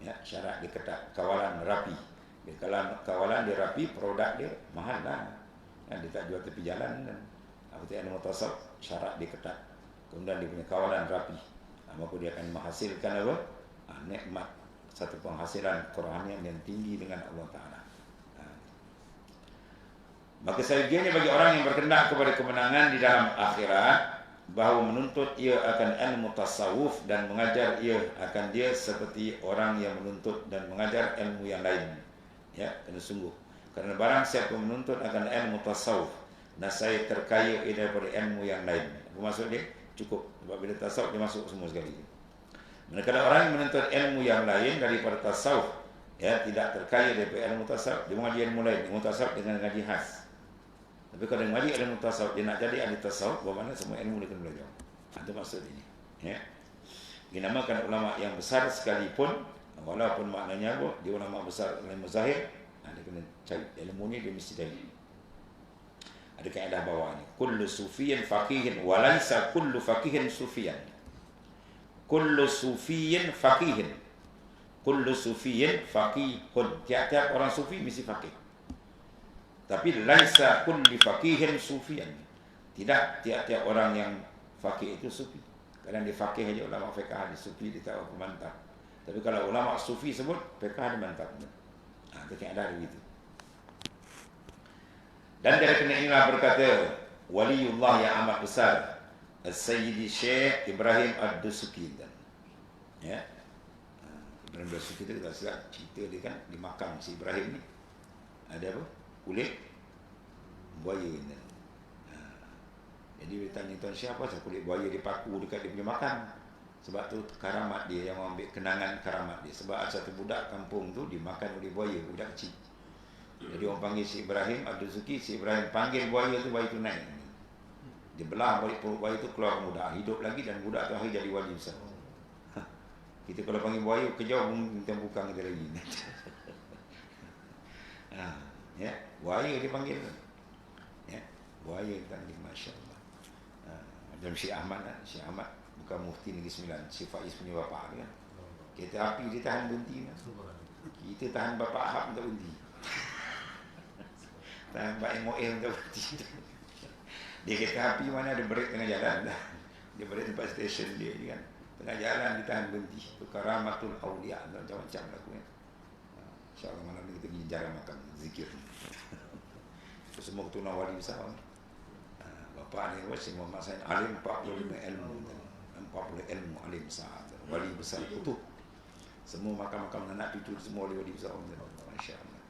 Ya, syarat dia ketat, kawalan rapi. Kalau kawalan dia rapi, produk dia mahal lah. Ya, dia tak jual tepi jalan kan. Apa tu yang mutasawuf, syarat dia ketat. Kemudian dia punya kawalan rapi. Maka dia akan menghasilkan apa? Nikmat satu penghasilan kerohanian yang tinggi dengan Allah Ta'ala. Maka sebagiannya bagi orang yang berkendak kepada kemenangan di dalam akhirat, bahawa menuntut ia akan ilmu tasawuf dan mengajar ia akan dia seperti orang yang menuntut dan mengajar ilmu yang lain. Ya, kena sungguh. Kerana barang siapa menuntut akan ilmu tasawuf dan saya terkaya daripada ilmu yang lain. Apa maksud dia? Cukup. Sebab bila tasawuf dia masuk semua sekali. Manakala orang yang menuntut ilmu yang lain daripada tasawuf, ya, tidak terkaya daripada ilmu tasawuf, dia mengaji ilmu lain, ilmu tasawuf dengan ngaji khas. Tapi kalau dia mengaji ilmu tasawuf, dia nak jadi ahli tasawuf, bermakna semua ilmu dia kena belajar. Itu maksud ini. Ya. Dinamakan ulama yang besar sekalipun, walaupun maknanya apa, dia ulama besar ilmu zahir, dia kena cari ilmu ni, dia mesti cari. Ada kaedah bawah ni. Kullu sufiyin faqihin walaysa kullu faqihin sufiyan. Kullu sufiyin faqihin. Kullu sufiyin faqihun. Tiap-tiap orang sufi mesti faqih. Tapi laisa kulli faqihin sufiyan. Tidak tiap-tiap orang yang faqih itu sufi. Kadang dia faqih aja, ulama fiqh di sufi dia tahu aku mantap. Tapi kalau ulama sufi sebut fiqh dia mantap. Itu kaedah begitu. Dan dari kena inilah berkata waliullah yang amat besar Sayyidi Syekh Ibrahim Ad-Dusuki. Ya. Ibrahim Ad-Dusuki itu kita silap cerita dia kan di makam si Ibrahim ni ada apa? Kulit buaya. Jadi dia tanya tuan siapa pasal kulit buaya dipaku dekat dia punya makam. Sebab tu karamat dia yang ambil kenangan karamat dia. Sebab ada satu budak kampung tu dimakan oleh buaya, budak kecil. Jadi orang panggil si Ibrahim Ad-Dusuki, si Ibrahim panggil buaya tu naik. Dia belah balik perut buaya tu, keluar budak, hidup lagi, dan budak tu akhir jadi wali besar. Kita kalau panggil buaya kejauh minta bukang kita lagi. Ya, buaya dia panggil. Ya, buaya dia panggil, masya-Allah. Macam Syekh Ahmad lah. Syekh Ahmad bukan mufti Negeri Sembilan, Syekh Faiz punya bapak dia. Kereta api dia tahan berhenti kan. Kita tahan bapak Ahab tak berhenti. Tahan Pak MOM tak berhenti. Dia kereta api mana ada break tengah jalan dah. Dia break tempat stesen dia kan. Tengah jalan dia tahan berhenti. Itu karamatul awliya, macam-macam lah aku kan. InsyaAllah malam ni kita pergi jarang makan zikir. Itu semua keturunan wali besar. Bapak ni Syekh Muhammad Said alim 45 ilmu. 40 ilmu alim besar. Wali besar kutub. Semua makam-makam anak cucu semua wali-wali besar. Masya-Allah.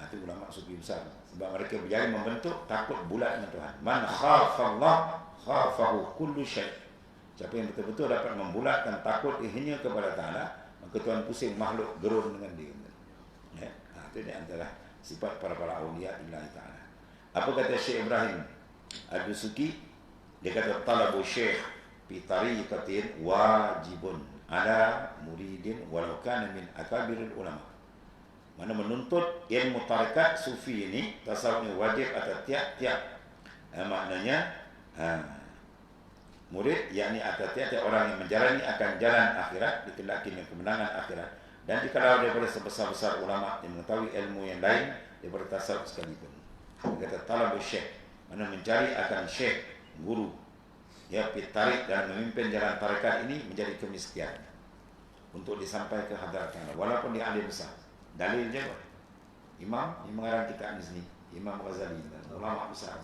Itu ulama sufi besar. Sebab mereka berjaya membentuk takut bulat dengan Tuhan. Man khafallah khafahu kullu syai'. Siapa yang betul-betul dapat membulatkan takut hanya kepada Ta'ala, maka Tuhan pusing makhluk gerun dengan dia. Ya? Itu di antara sifat para awliya illahi ta'ala. Apa kata Syekh Ibrahim Ad-Dusuki? Dia kata talabu syekh fi tariqatin wajibun ala muridin walau kana min akabiril ulama. Mana menuntut ilmu tarekat sufi ini, tasawuf ini wajib atas tiap-tiap maknanya murid, yakni atas tiap-tiap orang yang menjalani akan jalan akhirat, dikendaki dengan kemenangan akhirat. Dan dikalau daripada sebesar-besar ulama yang mengetahui ilmu yang lain daripada tasawuf sekalipun. Dia kata talabul syekh, mana mencari akan syekh, guru, ya, pitarik dan memimpin jalan tarekat ini menjadi kemiskinan untuk disampaikan ke hadirat Allah, walaupun dia alim besar. Dalil je kok. Imam yang mengarang kitab ni sini, Imam Ghazali, ulama besar.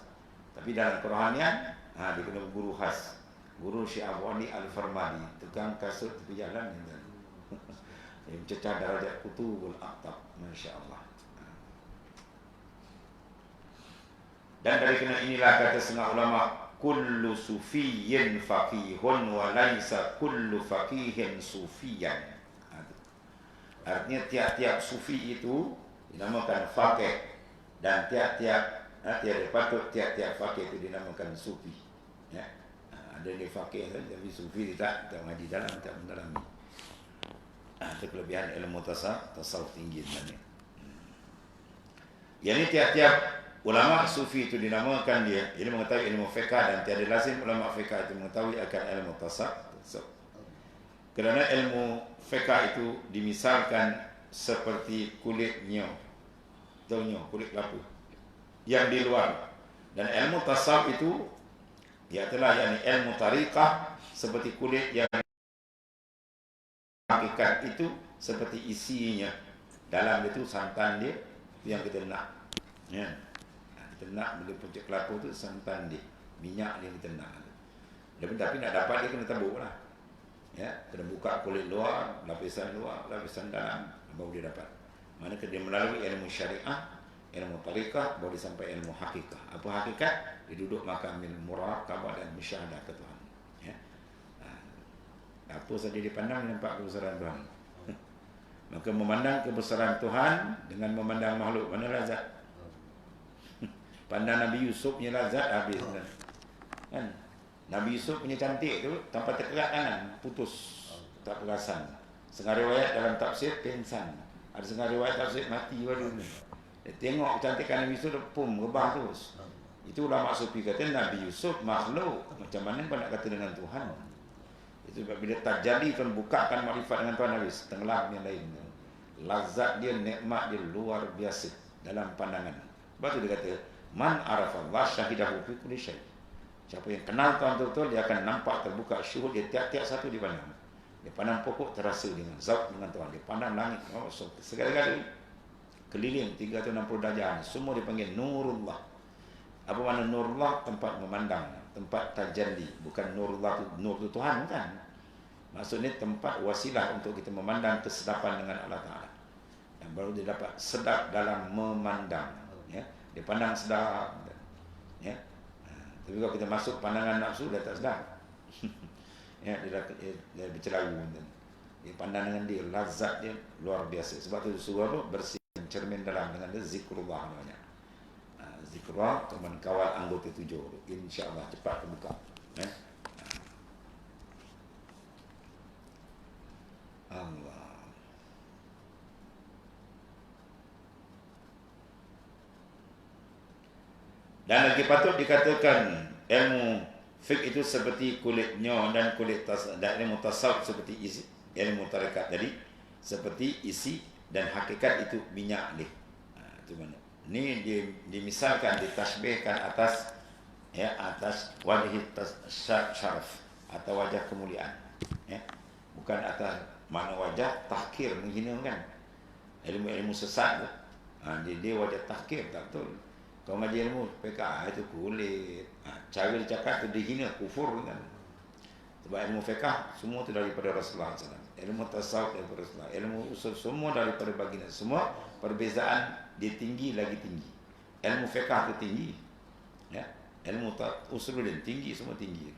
Tapi dalam kerohanian, dia kena guru khas. Guru Syekh Abu Ali Al-Farmadi, tukang kasut tepi jalan yang mencecah darajat kutubul aqtab, masya-Allah. Dan dari kena inilah kata setengah ulama, kullu sufiyyin faqihun wa laisa kullu faqihin sufiyan. Artinya tiap-tiap sufi itu dinamakan faqih, dan tiap-tiap tiap-tiap faqih itu dinamakan sufi. Ya. Ada yang faqih tapi sufi tidak mengaji dalam, tidak mendalami. Itu kelebihan ilmu tasawuf tinggi sebenarnya. Yang ini tiap-tiap ulama sufi itu dinamakan dia, jadi mengetahui ilmu fiqh, dan tiada lazim ulama fiqh itu mengetahui akan ilmu tasawuf. Kerana ilmu fiqh itu dimisalkan seperti kulit nyau, kulit kelapa yang di luar. Dan ilmu tasawuf itu ialah yakni ilmu tariqah seperti kulit yang hakikat itu seperti isinya. Dalam itu santan dia yang kita nak. Ya. Kita nak bila puncak kelapa itu santan dia, minyak dia kita nak. Tapi nak dapat dia kena tabuk lah. Ya, kena buka kulit luar, lapisan dalam, baru dia dapat. Mana dia melalui ilmu syariah, ilmu tariqah, baru dia sampai ilmu hakikah. Apa hakikat? Dia duduk makamil muraqabah dan musyahadah ke Tuhan. Ya. Apa saja dipandang nampak kebesaran Tuhan. Maka memandang kebesaran Tuhan dengan memandang makhluk mana lazat. Pandang Nabi Yusuf punya lazat habis kan. Nabi Yusuf punya cantik tu tanpa terkerat tangan, putus, tak perasan. Setengah riwayat dalam tafsir pingsan. Ada setengah riwayat tafsir mati baru ni. Dia tengok kecantikan Nabi Yusuf, pum rebah terus. Itu ulama sufi kata Nabi Yusuf makhluk. Macam mana kau nak kata dengan Tuhan? Itu sebab bila terjadi Tuhan bukakan makrifat dengan Tuhan habis, tenggelam yang lain. Lazat dia, nikmat dia luar biasa dalam pandangan. Sebab tu dia kata, man arafa Allah syahidahu fi kulli syai. Siapa yang kenal Tuhan betul-betul, dia akan nampak terbuka syuhud dia tiap-tiap satu di pandang. Dia pandang pokok terasa dengan zauq dengan Tuhan. Dia pandang langit, segala-gala keliling 360 darjah, semua dipanggil Nurullah. Apa makna Nurullah? Tempat memandang, tempat tajalli. Bukan Nurullah tu, nur tu Tuhan kan. Maksudnya tempat wasilah untuk kita memandang kesedapan dengan Allah Ta'ala. Yang baru dia dapat sedap dalam memandang. Ya. Dia pandang sedap. Ya. Tapi kalau kita masuk pandangan nafsu, dia tak sedap. Ya, dia bercelaru. Dia pandang dengan dia, lazat dia luar biasa. Sebab tu suruh apa? Bersih cermin dalam dengan dia zikrullah namanya. Zikrullah teman kawal anggota 7. InsyaAllah cepat terbuka. Allah. Dan lagi patut dikatakan ilmu fiqh itu seperti kulit nyo dan kulit dan ilmu tasawuf seperti isi, ilmu tarekat tadi seperti isi dan hakikat itu minyak dia. Itu mana? Ni dimisalkan, ditashbihkan atas atas wajah syaraf atau wajah kemuliaan. Ya. Bukan atas mana wajah tahkir, menghina kan. Ilmu-ilmu sesat tu. Dia wajah tahkir, tak betul. Kau ngaji ilmu fiqh itu kulit. Cara dia cakap tu dihina, kufur kan. Sebab ilmu fiqh semua tu daripada Rasulullah SAW. Ilmu tasawuf daripada Rasulullah. Ilmu usul semua daripada baginda. Semua perbezaan dia tinggi lagi tinggi. Ilmu fiqh tu tinggi. Ya. Ilmu usuludin tinggi, semua tinggi.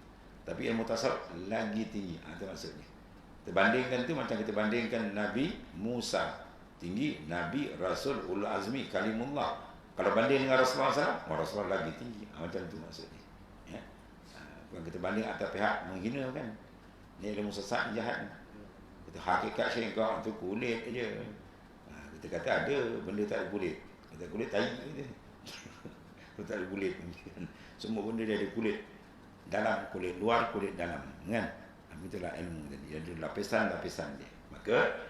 Tapi ilmu tasawuf lagi tinggi. Itu maksudnya. Kita bandingkan tu macam kita bandingkan Nabi Musa tinggi, Nabi Rasul Ulul Azmi Kalimullah. Kalau banding dengan Rasulullah SAW, Rasulullah lagi tinggi. Macam tu maksudnya. Ya. Bukan kita banding atas pihak menghina kan. Ini ilmu sesat jahat. Kita hakikat syaitan tu kulit aja. Kita kata ada benda tak ada kulit. Kita kulit tai je. Tak ada kulit. Semua benda dia ada kulit. Dalam kulit luar, kulit dalam. Kan? Itulah ilmu tadi. Ada lapisan-lapisan dia. Maka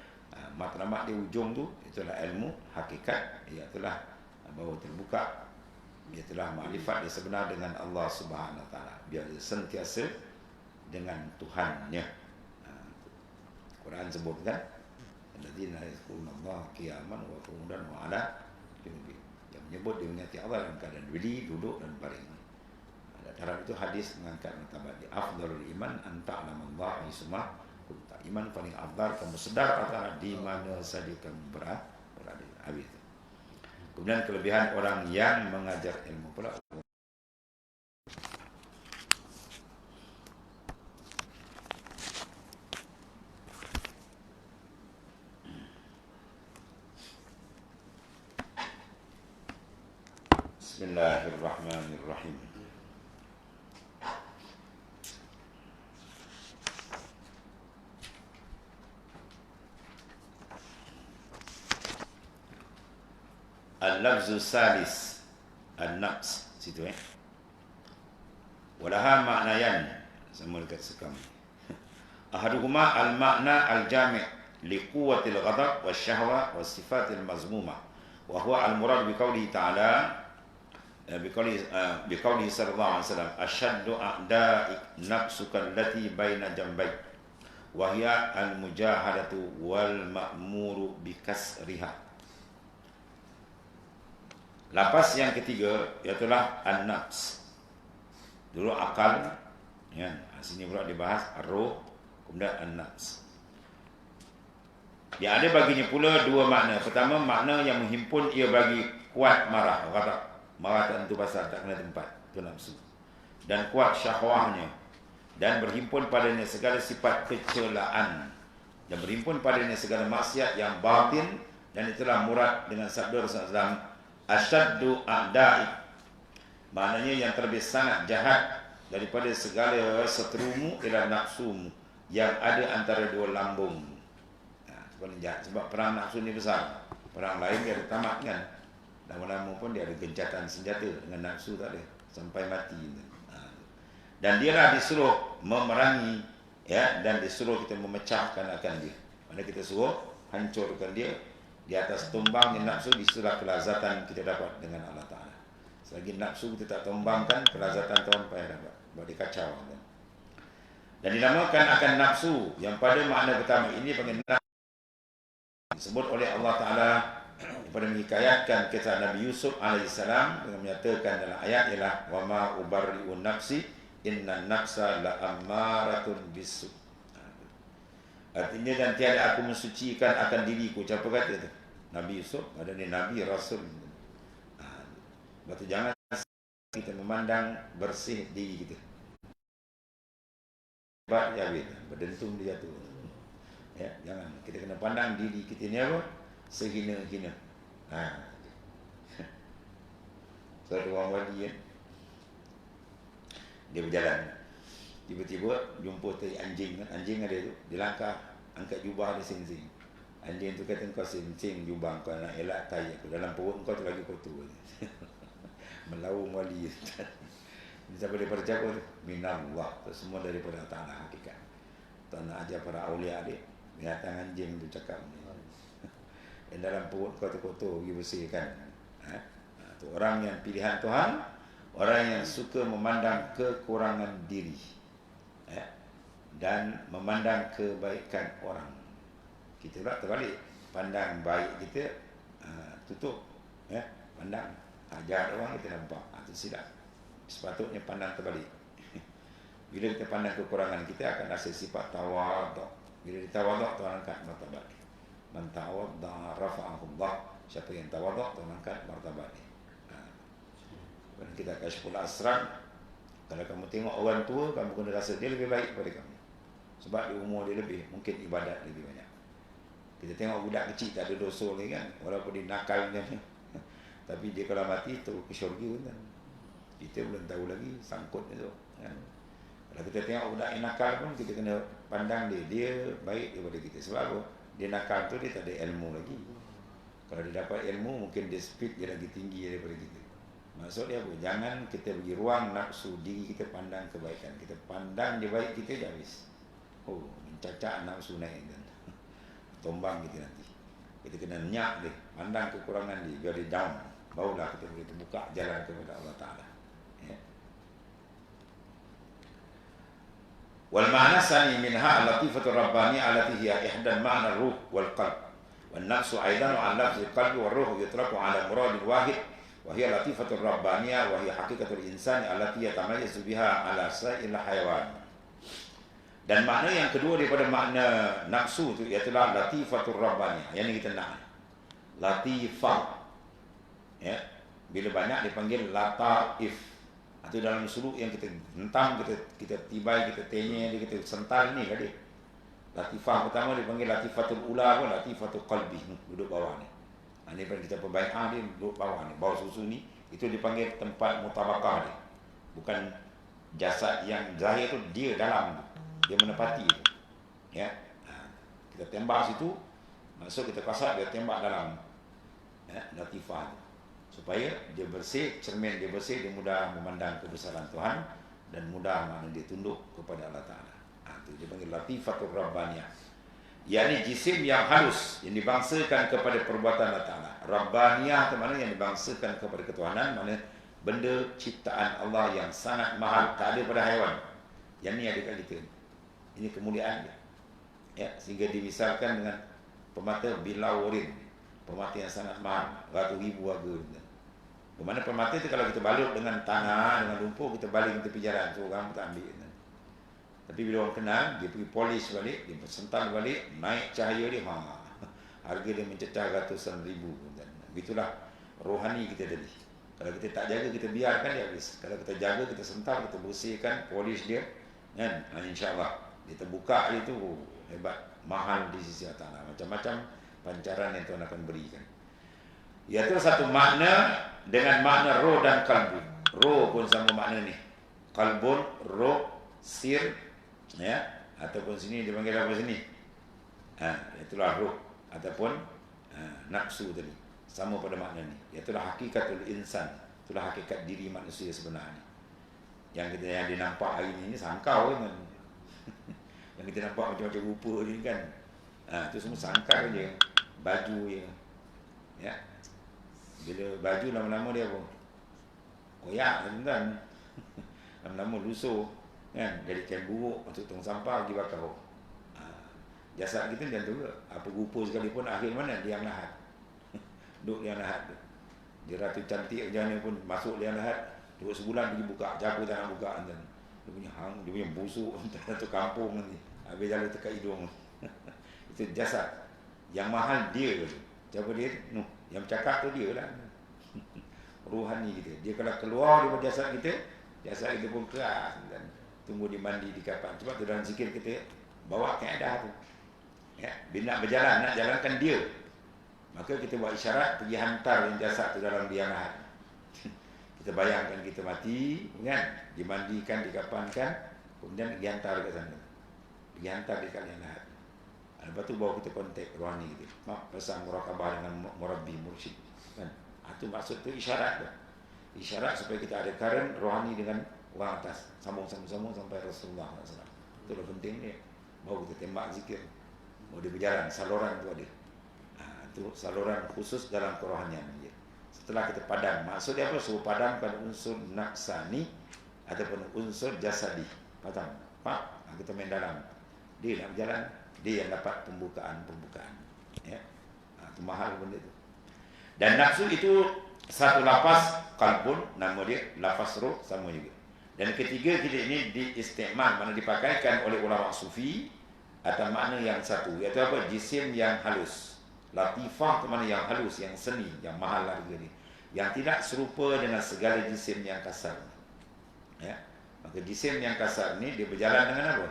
matlamat di ujung tu itulah ilmu hakikat. Iaitulah bahawa terbuka. Iaitulah makrifat dia sebenar dengan Allah Subhanahu Wa Taala. Biar dia sentiasa dengan Tuhannya. Quran sebutkan alladzina yazkurunallaha qiyaman wa qu'udan wa 'ala junubihim. Yang menyebut dia mengingati Allah dalam keadaan berdiri, duduk dan baring. Dalam itu hadis mengangkat martabat dia. Afdalul iman an ta'lamallaha isma kunta. Iman paling afdal kamu sedar Allah di mana saja kamu berada. Habis. Kemudian kelebihan orang yang mengajar ilmu pula. Bismillahirrahmanirrahim. Al-lafzu salis al-naqs situ walaha ma'nayan sama dekat sekam. Ahaduhuma al-ma'na al-jami' li quwwatil ghadab wasyahwa wasifatil mazmumah wa huwa al-murad bi qawlihi ta'ala biqawlihi sallallahu alaihi wasallam ashaddu a'da'ik nafsuka allati baina jambayk wa hiya al-mujahadatu wal ma'muru bi kasriha. Lapas yang ketiga iaitulah an-nafs. Dulu akal, ya. Sini pula dibahas ar-ruh, kemudian an-nafs. Dia ada baginya pula dua makna. Pertama, makna yang menghimpun ia bagi kuat marah, ghadab. Marah tak tentu pasal, tak kena tempat, itu nafsu. Dan kuat syahwahnya, dan berhimpun padanya segala sifat kecelaan, dan berhimpun padanya segala maksiat yang batin. Dan itulah murad dengan sabda Rasulullah SAW, asyaddu a'da'i, maknanya yang terlebih sangat jahat daripada segala seterumu ialah nafsumu yang ada antara dua lambung. Itu paling jahat. Sebab perang nafsu ni besar. Perang lain dia ada tamat kan. Lama-lama pun dia ada gencatan senjata. Dengan nafsu tak ada, sampai mati. Dan dialah disuruh memerangi, ya, dan disuruh kita memecahkan akan dia. Mana kita suruh hancurkan dia. Di atas tumbangnya nafsu, disitulah kelazatan kita dapat dengan Allah Ta'ala. Selagi nafsu kita tak tumbangkan, kelazatan Tuhan payah dapat. Buat dia kacau kan? Dan dinamakan akan nafsu yang pada makna pertama ini panggil nafsu, disebut oleh Allah Ta'ala pada menghikayatkan kisah Nabi Yusuf AS dengan menyatakan dalam ayat ialah wa ma ubarri'un nafsi inna nafsa la ammaratun bisu. Artinya, dan tiada aku mensucikan akan diriku. Siapa kata tu? Nabi Yusuf. Ada ni Nabi Rasul. Lepas tu jangan kita memandang bersih diri kita. Sebab ya berdentum dia jatuh. Ya, jangan. Kita kena pandang diri kita ni apa? Sehina-hina. Suatu orang wali kan, dia berjalan, tiba-tiba jumpa tadi anjing kan. Anjing ada tu, dia langkah, angkat jubah dia sing-sing. Anjing tu kata, kau sing-sing jubah kau nak elak tai aku. Dalam perut kau tu lagi kotor. Melaung wali. Siapa daripada siapa tu? Minallah. Tu semua daripada Ta'ala hakikat. Tuan nak ajar para awliya dia, binatang anjing tu cakap ni. Yang dalam perut kau tu kotor, pergi bersihkan. Tu orang yang pilihan Tuhan, orang yang suka memandang kekurangan diri, dan memandang kebaikan orang. Kita pula terbalik, pandang baik kita tutup, pandang jahat orang kita nampak, itu silap. Sepatutnya pandang terbalik. Bila kita pandang kekurangan kita, akan rasa sifat tawaduk. Bila ditawaduk, Tuhan angkat martabat. Man tawadda rafa'ahullah. Siapa yang tawaduk, Tuhan angkat martabat dia. Kalau kita Kashful Asrar, kalau kamu tengok orang tua, kamu kena rasa dia lebih baik daripada kamu. Sebab di umur dia lebih, mungkin ibadat lebih banyak. Kita tengok budak kecil tak ada dosa lagi kan, walaupun dia nakal macam tapi dia kalau mati tu ke syurga kan. Kita belum tahu lagi sangkutnya tu kan. Kalau kita tengok budak yang nakal pun, kita kena pandang dia baik daripada kita. Sebab apa? Dia nakal tu dia tak ada ilmu lagi. Kalau dia dapat ilmu, mungkin dia speed dia lagi tinggi daripada kita. Maksud dia apa? Jangan kita bagi ruang nafsu diri kita pandang kebaikan. Kita pandang dia baik kita dah habis. Oh, mencacak nafsu naik kan. Tombang kita nanti. Kita kena nyak dia, pandang kekurangan dia, biar dia down. Barulah kita boleh terbuka jalan kepada Allah Ta'ala. Wal ma'na sani minha al-latifatul rabbaniyah allati hiya ihdan ma'na ruh wal qalb. Wan nafsu aidan wa al-lafzul qalbi wal ruh yutraku ala muradil wahid wa hiya latifatul rabbaniyah wa hiya haqiqatul insani allati yatamayyazu biha ala sa'il hayawan. Dan makna yang kedua daripada makna nafsu itu ialah latifatul rabbaniyah. Yang ini kita nak. Latifah. Ya, bila banyak dipanggil lataif. Itu dalam suluk yang kita hentam, kita tibai, kita tenyai, kita sental ni tadi. Latifah pertama dipanggil latifatul ula pun, latifatul qalbi, duduk bawah ni. Ini pada kita perbaikan dia duduk bawah ni, bawah susu ni, itu dipanggil tempat mutabakah dia. Bukan jasad yang zahir tu, dia dalam tu. Dia menepati tu. Ya. Kita tembak situ, masuk kita kasar, dia tembak dalam. Ya, latifah tu. Supaya dia bersih, cermin dia bersih, dia mudah memandang kebesaran Tuhan dan mudah mana dia tunduk kepada Allah Ta'ala. Itu dia panggil latifatul rabbaniyah. Yakni jisim yang halus, yang dibangsakan kepada perbuatan Allah Ta'ala. Rabbaniyah itu mana yang dibangsakan kepada ketuhanan, mana benda ciptaan Allah yang sangat mahal, tak ada pada haiwan. Yang ni ada kat kita. Ini kemuliaan dia. Ya, sehingga dimisalkan dengan permata bilaurin, permata yang sangat mahal, ratus ribu harga. Bagaimana permata itu kalau kita balut dengan tanah, dengan lumpur, kita balik ke tepi jalan, so orang pun tak ambil. Tapi bila orang kenal, dia pergi polish balik, dia sental balik, naik cahaya dia, harga dia mencecah ratusan ribu. Begitulah rohani kita tadi. Kalau kita tak jaga, kita biarkan dia habis. Kalau kita jaga, kita sental, kita bersihkan, polish dia, kan? InsyaAllah dia terbuka dia tu hebat, mahal di sisi Allah Ta'ala. Macam-macam pancaran yang Tuhan akan berikan. Iaitu satu makna dengan makna roh dan kalbu. Roh pun sama makna ni. Kalbun, roh, sir, ya, ataupun sini dipanggil apa sini? Itulah roh ataupun nafsu tadi. Sama pada makna ni. Itulah hakikatul insan. Itulah hakikat diri manusia sebenarnya. Yang dinampak hari ni sangkau kan. Yang kita nampak macam-macam rupa ni kan. Itu semua sangkau je. Baju je. Ya. Bila baju lama-lama dia apa? Koyak kan. Lama-lama lusuh kan. Jadi kain buruk masuk tong sampah pergi bakar. Jasad kita macam tu ke. Apa rupa sekalipun akhir mana? Liang lahat. Duduk liang lahat tu. Dia ratu cantik macam mana pun masuk liang lahat. Duduk sebulan pergi buka. Jaga jangan buka. Dia punya dia punya busuk. Satu kampung nanti. Habis jalan tekat hidung. Itu jasad. Yang mahal dia tu. Siapa dia? Yang bercakap tu dia lah. Rohani kita. Dia kalau keluar daripada jasad kita pun keras. Dan tunggu dia mandi di kapan. Sebab tu dalam zikir kita bawa kaedah tu. Ya, bila nak berjalan, nak jalankan dia. Maka kita buat isyarat, pergi hantar yang jasad tu dalam liang lahat. Kita bayangkan kita mati, kan? Dimandikan, dikapankan, kemudian pergi hantar ke sana. Pergi hantar di liang lahat. Lepas tu bawa kita kontak rohani kita. Pasang murakabah dengan murabbi, mursyid. Kan? Itu maksud tu isyarat tu. Isyarat supaya kita ada current rohani dengan orang atas. Sambung-sambung sampai Rasulullah SAW. Itulah penting dia. Baru kita tembak zikir. Baru dia berjalan, saluran tu ada. Itu saluran khusus dalam kerohanian dia. Setelah kita padam, maksud dia apa? Suruh padamkan unsur nafsani ataupun unsur jasadi. Padam. Kita main dalam. Dia nak berjalan, dia yang dapat pembukaan. Ya. Itu mahal benda itu. Dan nafsu itu satu lafaz kalbun, nama dia lafaz roh sama juga. Dan ketiga kita ini diistimal, mana dipakaikan oleh ulama sufi atau makna yang satu, iaitu apa? Jisim yang halus. Latifah itu mana yang halus, yang seni, yang mahal harga ni. Yang tidak serupa dengan segala jisim yang kasar. Ya. Maka jisim yang kasar ni dia berjalan dengan apa?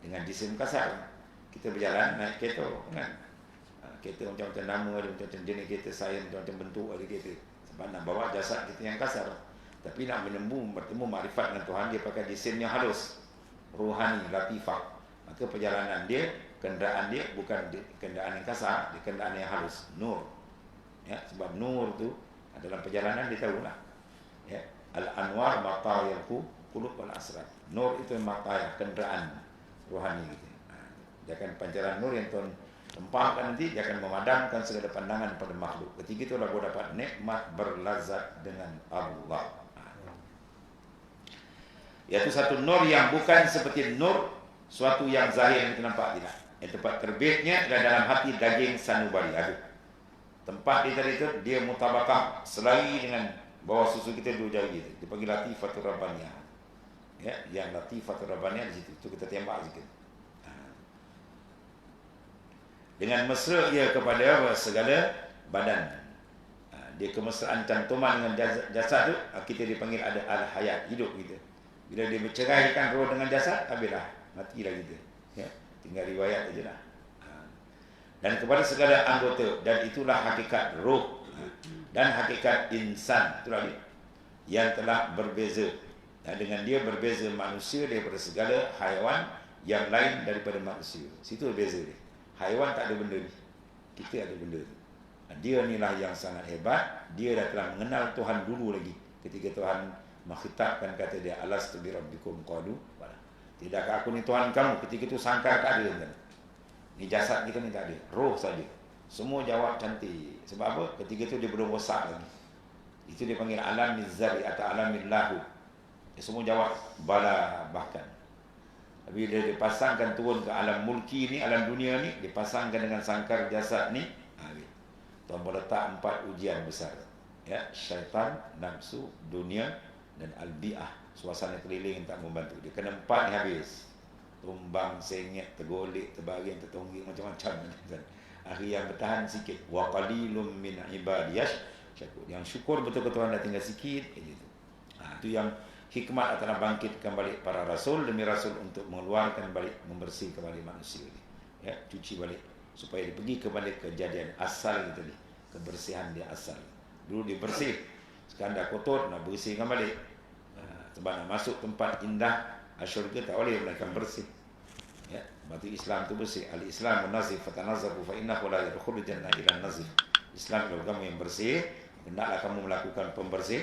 Dengan jisim kasar. Kita berjalan naik kereta kan. Kereta macam-macam nama ada, macam-macam jenis kereta sains, macam-macam bentuk ada kereta. Sebab nak bawa jasad kita yang kasar. Tapi nak bertemu makrifat dengan Tuhan, dia pakai jisim yang halus. Rohani, latifah. Maka perjalanan dia, kenderaan dia bukan kenderaan yang kasar, dia kenderaan yang halus, nur. Ya, sebab nur tu dalam perjalanan dia tahulah. Ya, al-anwar matayarku qulub wal asrar. Nur itu matayar, kenderaan rohani kita. Dia akan pancaran nur yang Tuhan tempahkan nanti, dia akan memadamkan segala pandangan pada makhluk. Ketiga itulah baru dapat nikmat berlazat dengan Allah. Iaitu satu nur yang bukan seperti nur suatu yang zahir yang kita nampak, tidak. Yang tempat terbitnya adalah dalam hati daging sanubari. Tempat dia tadi itu, dia mutabakah selari dengan bawah susu kita 2 jari itu. Dipanggil latifatul rabbaniyah. Ya, yang latifatul rabbaniyah di situ. Itu kita tembak sikit. Dengan mesra ia kepada segala badan. Dia kemesraan cantuman dengan jasad tu, kita dipanggil ada al-hayat, hidup kita. Bila dia berceraikan roh dengan jasad, habislah, matilah kita. Ya, tinggal riwayat saja lah. Dan kepada segala anggota, dan itulah hakikat roh dan hakikat insan, itulah dia, yang telah berbeza. Dan dengan dia berbeza manusia daripada segala haiwan yang lain daripada manusia. Situ berbeza dia. Haiwan tak ada benda ni, kita ada benda tu. Dia inilah yang sangat hebat. Dia dah telah mengenal Tuhan dulu lagi. Ketika Tuhan mengkhitabkan, kata dia, alastu bi rabbikum qalu bala. Tidakkah aku ni Tuhan kamu? Ketika itu sangka tak ada kan. Ni jasad kita ni tak ada, roh saja. Semua jawab cantik. Sebab apa? Ketika itu dia belum rosak lagi. Itu dia panggil alam mizari atau alam millahu. Dia semua jawab bala bahkan. Tapi dia dipasangkan turun ke alam mulki ni, alam dunia ni, dipasangkan dengan sangkar jasad ni. Tuhan meletak 4 ujian besar. Ya, syaitan, nafsu, dunia dan al-bi'ah. Suasana keliling tak membantu. Dia kena 4 ni habis. Tumbang, sengit, tergolek, terbaring, tertongging, macam-macam. Akhir yang bertahan sikit. Wa qalilum min ibadiyash syakur. Yang syukur betul ke Tuhan dah tinggal sikit gitu. Itu yang hikmat adalah bangkitkan balik para rasul demi rasul untuk mengeluarkan balik, membersihkan balik manusia ni. Ya, cuci balik supaya dia pergi kembali kejadian asal gitu ni. Kebersihan dia asal. Dulu dia bersih, sekarang dah kotor, nak bersihkan balik. Sebab nak masuk tempat indah syurga tak boleh melainkan bersih. Ya, berarti Islam tu bersih. Al-Islam nazif fatanazzafu fa innahu la yadkhulul jannah illa nazif. Islam kalau kamu yang bersih, hendaklah kamu melakukan pembersih.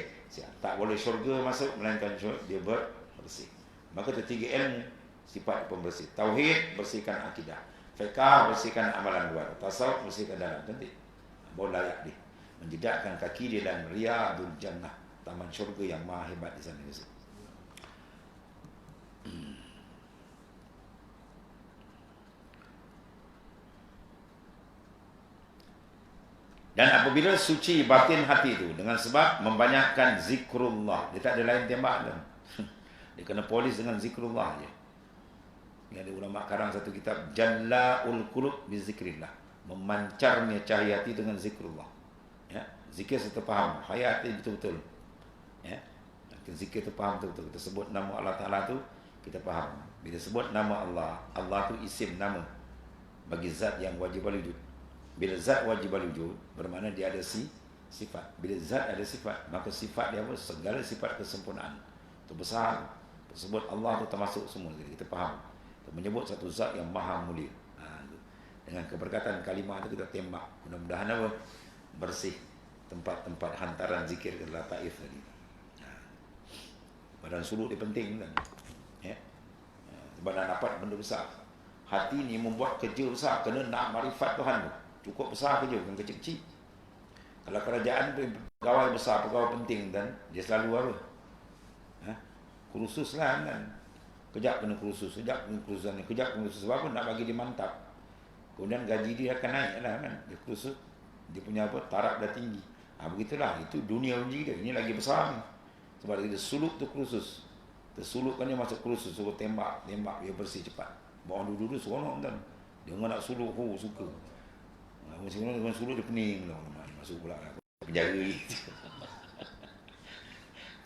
Tak boleh syurga masuk melainkan dia bersih. Maka ketiga ilmu sifat pembersih. Tauhid, bersihkan akidah. Fiqh, bersihkan amalan luar. Tasawuf, bersihkan dalam. Nanti baru layak dia menjejakkan kaki dia dalam riyadul jannah, taman syurga yang maha hebat di sana. Dan apabila suci batin hati itu dengan sebab membanyakkan zikrullah, dia tak ada lain tembak tu. Dia kena polis dengan zikrullah je. Ini ada ulama karang satu kitab, Jalla'ul Qulub bi zikrillah, memancarnya cahaya hati dengan zikrullah. Ya, zikir serta faham, hayati betul-betul. Ya, zikir tu faham betul-betul. Kita sebut nama Allah Taala tu kita faham. Bila sebut nama Allah, Allah tu isim nama bagi zat yang wajib wujud. Bila zat wajib wujud, bermakna dia ada sifat. Bila zat ada sifat, maka sifat dia apa? Segala sifat kesempurnaan. Itu besar. Tersebut Allah itu termasuk semua. Jadi kita faham. Kita menyebut satu zat yang maha mulia. Dengan keberkatan kalimah itu kita tembak. Mudah-mudahan apa? Bersih tempat-tempat hantaran zikir ke lataif tadi. Badan suluk dia penting kan. Ya. Sebab nak dapat benda besar. Hati ni membuat kerja besar. Kena nak marifat Tuhan tu. Cukup besar kerja, bukan kecil-kecil. Kalau kerajaan tu pegawai besar, pegawai penting, dan dia selalu apa? Kursus lah kan. Kejap kena kursus, kejap kena kursus ni, kejap kena kursus. Sebab apa? Nak bagi dia mantap. Kemudian gaji dia akan naik lah kan. Dia kursus, dia punya apa? Taraf dah tinggi. Begitulah, itu dunia uji dia. Ini lagi besar ni. Sebab dia suluk tu kursus. Tersulukkan dia masuk kursus, suruh tembak, dia bersih cepat. Bawa dulu-dulu seronok kan. Dia nak suluk, suka. Mesti orang suruh dia pening lah. Masuk pula lah. Penjara ni.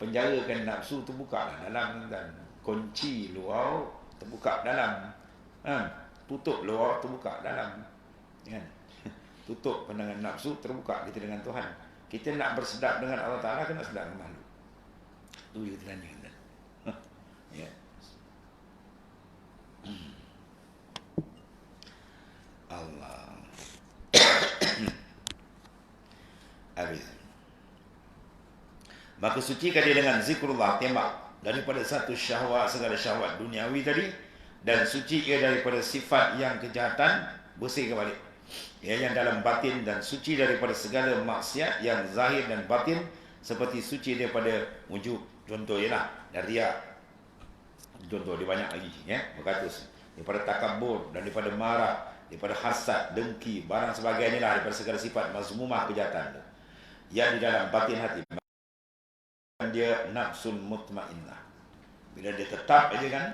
Penjara kan nafsu terbuka lah dalam kan. Kunci luar terbuka dalam. Tutup luar terbuka dalam. Kan? Tutup pandangan nafsu, terbuka kita dengan Tuhan. Kita nak bersedap dengan Allah Ta'ala, kena sedap dengan makhluk. Itu yang kita tanya kan. Ya. Allah. Habis. Maka sucikan dia dengan zikrullah, tembak daripada satu syahwat, segala syahwat duniawi tadi, dan suci ia daripada sifat yang kejahatan, bersih kembali. Ya, yang dalam batin, dan suci daripada segala maksiat yang zahir dan batin, seperti suci daripada wujud. Contoh ialah dari riak. Contoh dia banyak lagi ya, berkata daripada takabur, dan daripada marah, daripada hasad, dengki, barang sebagainya lah, daripada segala sifat mazmumah kejahatan yang di dalam batin hati. Dia nafsul mutmainnah. Bila dia tetap aja kan,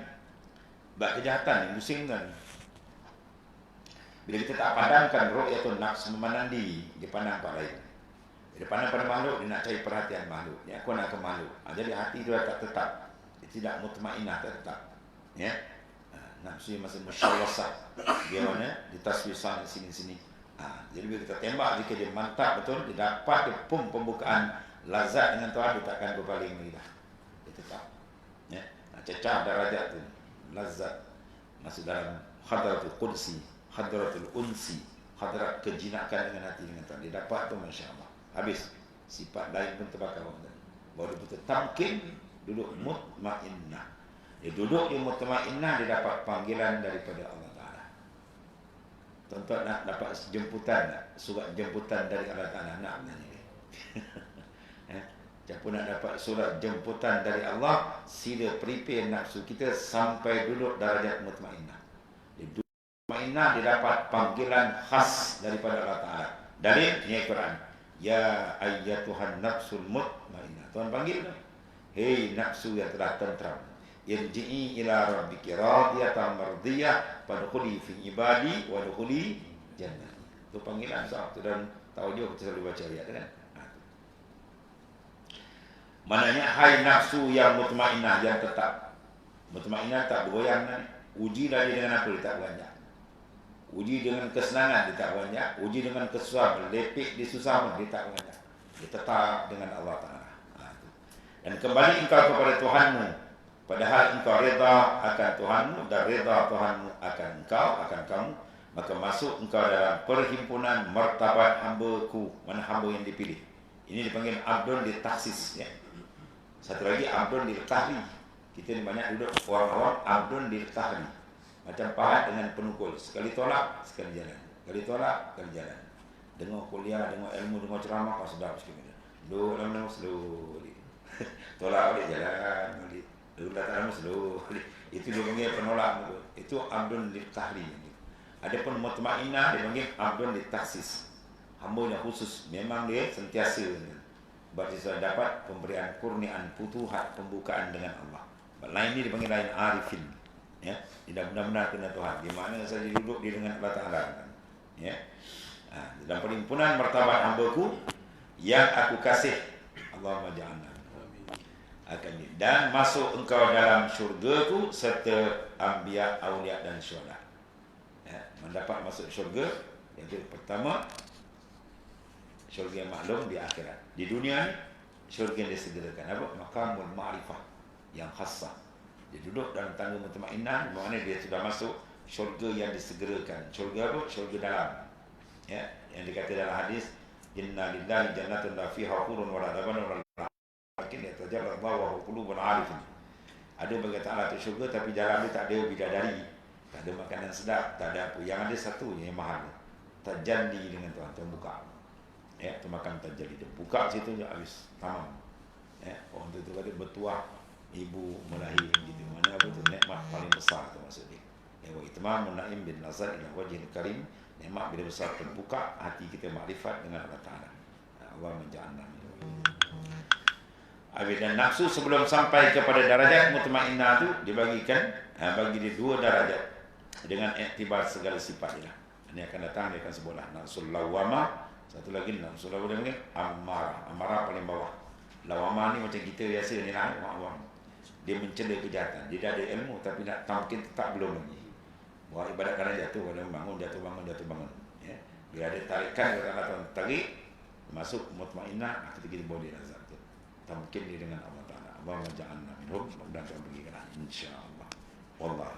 buat kejahatan ni pusing kan. Bila kita tak padamkan ru'yatun nafs, memandang diri, dia pandang apa lain. Dia pandang pada makhluk, dia nak cari perhatian makhluk. Dia aku nak ke makhluk. Jadi hati dia tak tetap. Dia tidak mutmainnah, tak tetap. Ya. Nafsu yang masih musyawasah. Dia mana? Ditaswisan sini-sini. Jadi bila kita tembak, jika dia mantap betul, dia dapat dia pembukaan lazat dengan Tuhan, dia takkan berpaling lagi dah. Dia tetap. Ya. Cecah darajat tu. Lazat. Masuk dalam hadratul qudsi, hadratul unsi, hadrat kejinakan dengan hati dengan Tuhan. Dia dapat tu, Masya Allah. Habis. Sifat lain pun terbakar. Baru betul tamkin, duduk mutmainnah. Dia duduk di mutmainnah, dia dapat panggilan daripada Allah Ta'ala. Tuan-tuan nak dapat jemputan, surat jemputan dari Allah Ta'ala, nak menanya dia. Siapa nak dapat surat jemputan dari Allah, sila prepare nafsu kita sampai duduk darjat mutmainnah. Dia duduk mutmainnah, dia dapat panggilan khas daripada Allah Ta'ala. Dari ni Quran. Ya ayyatuhan nafsul mutmainnah. Tuhan panggil tu. Hei nafsu yang telah tentram. Irji'i ila rabbiki radiyatan mardiyah fadkhuli fi ibadi wa dkhuli jannah. Itu panggilan sah tu, dan tahu juga kita selalu baca ayat kan. Mananya hai nafsu yang mutmainnah, yang tetap. Mutmainnah tak bergoyang. Uji dia dengan apa? Dia tak beranjak. Uji dengan kesenangan, dia tak beranjak. Uji dengan kesusahan, lepik di susah pun, dia tak beranjak. Dia tetap dengan Allah Ta'ala. Dan kembali engkau kepada Tuhanmu, padahal engkau reda akan Tuhanmu dan reda Tuhanmu akan engkau, akan kamu, maka masuk engkau dalam perhimpunan martabat hamba-Ku. Mana hamba yang dipilih? Ini dipanggil abdun ditaksis, ya. Satu lagi abdun ditahri. Kita ni banyak duduk orang-orang abdun ditahri. Macam pahat dengan penukul. Sekali tolak, sekali jalan. Sekali tolak, sekali jalan. Dengar kuliah, dengar ilmu, dengar ceramah, kau sedap sikit. Duduk lama-lama slow. Tolak balik, jalan balik. Duduk datang lama slow. Itu dia panggil penolak. Itu abdun ditahri. Adapun mutmainnah dia panggil abdun ditaksis. Hamba yang khusus. Memang dia sentiasa. Berarti sudah dapat pemberian kurniaan, futuhat, pembukaan dengan Allah. Lain ini dipanggil lain arifin. Ya, tidak benar-benar kena Tuhan. Di mana saja duduk dia dengan Allah Ta'ala. Ya. Dalam perhimpunan martabat hamba-Ku yang aku kasih. Allahumma ja'alna. Dan masuk engkau dalam syurga-Ku serta anbiya, awliya dan syuhada. Ya, mendapat masuk syurga. Yang pertama, syurga yang maklum di akhirat. Di dunia ni, syurga yang disegerakan. Apa? Maqamul ma'rifah yang khassah. Dia duduk dalam tangga mutmainnah, maknanya dia sudah masuk syurga yang disegerakan. Syurga apa? Syurga dalam. Ya, yang dikata dalam hadis, inna lillahi jannatun la fiha hurun wa la labanun wa la lakin yatajarra Allah wa qulubun arifin. Ada bagi Ta'ala tu syurga, tapi dalam dia tak ada bidadari, tak ada makanan sedap, tak ada apa. Yang ada satu yang mahal, tajalli dengan Tuhan, Tuhan buka. Ya, tu makan tajalli, dia buka situ je habis tamam. Ya, orang tu kata bertuah ibu melahir gitu. Mana apa tu nikmat paling besar tu maksud dia. Ya, wa itmamun na'im bin nazar ila wajhil karim. Nikmat bila besar terbuka hati kita makrifat dengan Allah Ta'ala. Allah menja'alna minhu. Dan nafsu sebelum sampai kepada darajat mutmainnah tu dibagikan, bagi dia dua darajat dengan iktibar segala sifat dia. Ini akan datang, dia akan sebutlah nafsul lawamah, satu lagi nafsul lawamah ni amarah. Amarah paling bawah. Lawamah ni macam kita biasa ni lah, awam. Dia mencela kejahatan. Dia dah ada ilmu tapi nak tamkin tetap belum lagi. Buat ibadat kadang jatuh, kadang bangun, jatuh bangun. Ya. Bila ada tarikan, kata tarik, masuk mutmainnah, ketika kita boleh razak tu. Tamkin dia dengan Allah Ta'ala. Allah maja'alna minhum, mudah-mudahan pergi ke insya-Allah. Wallah.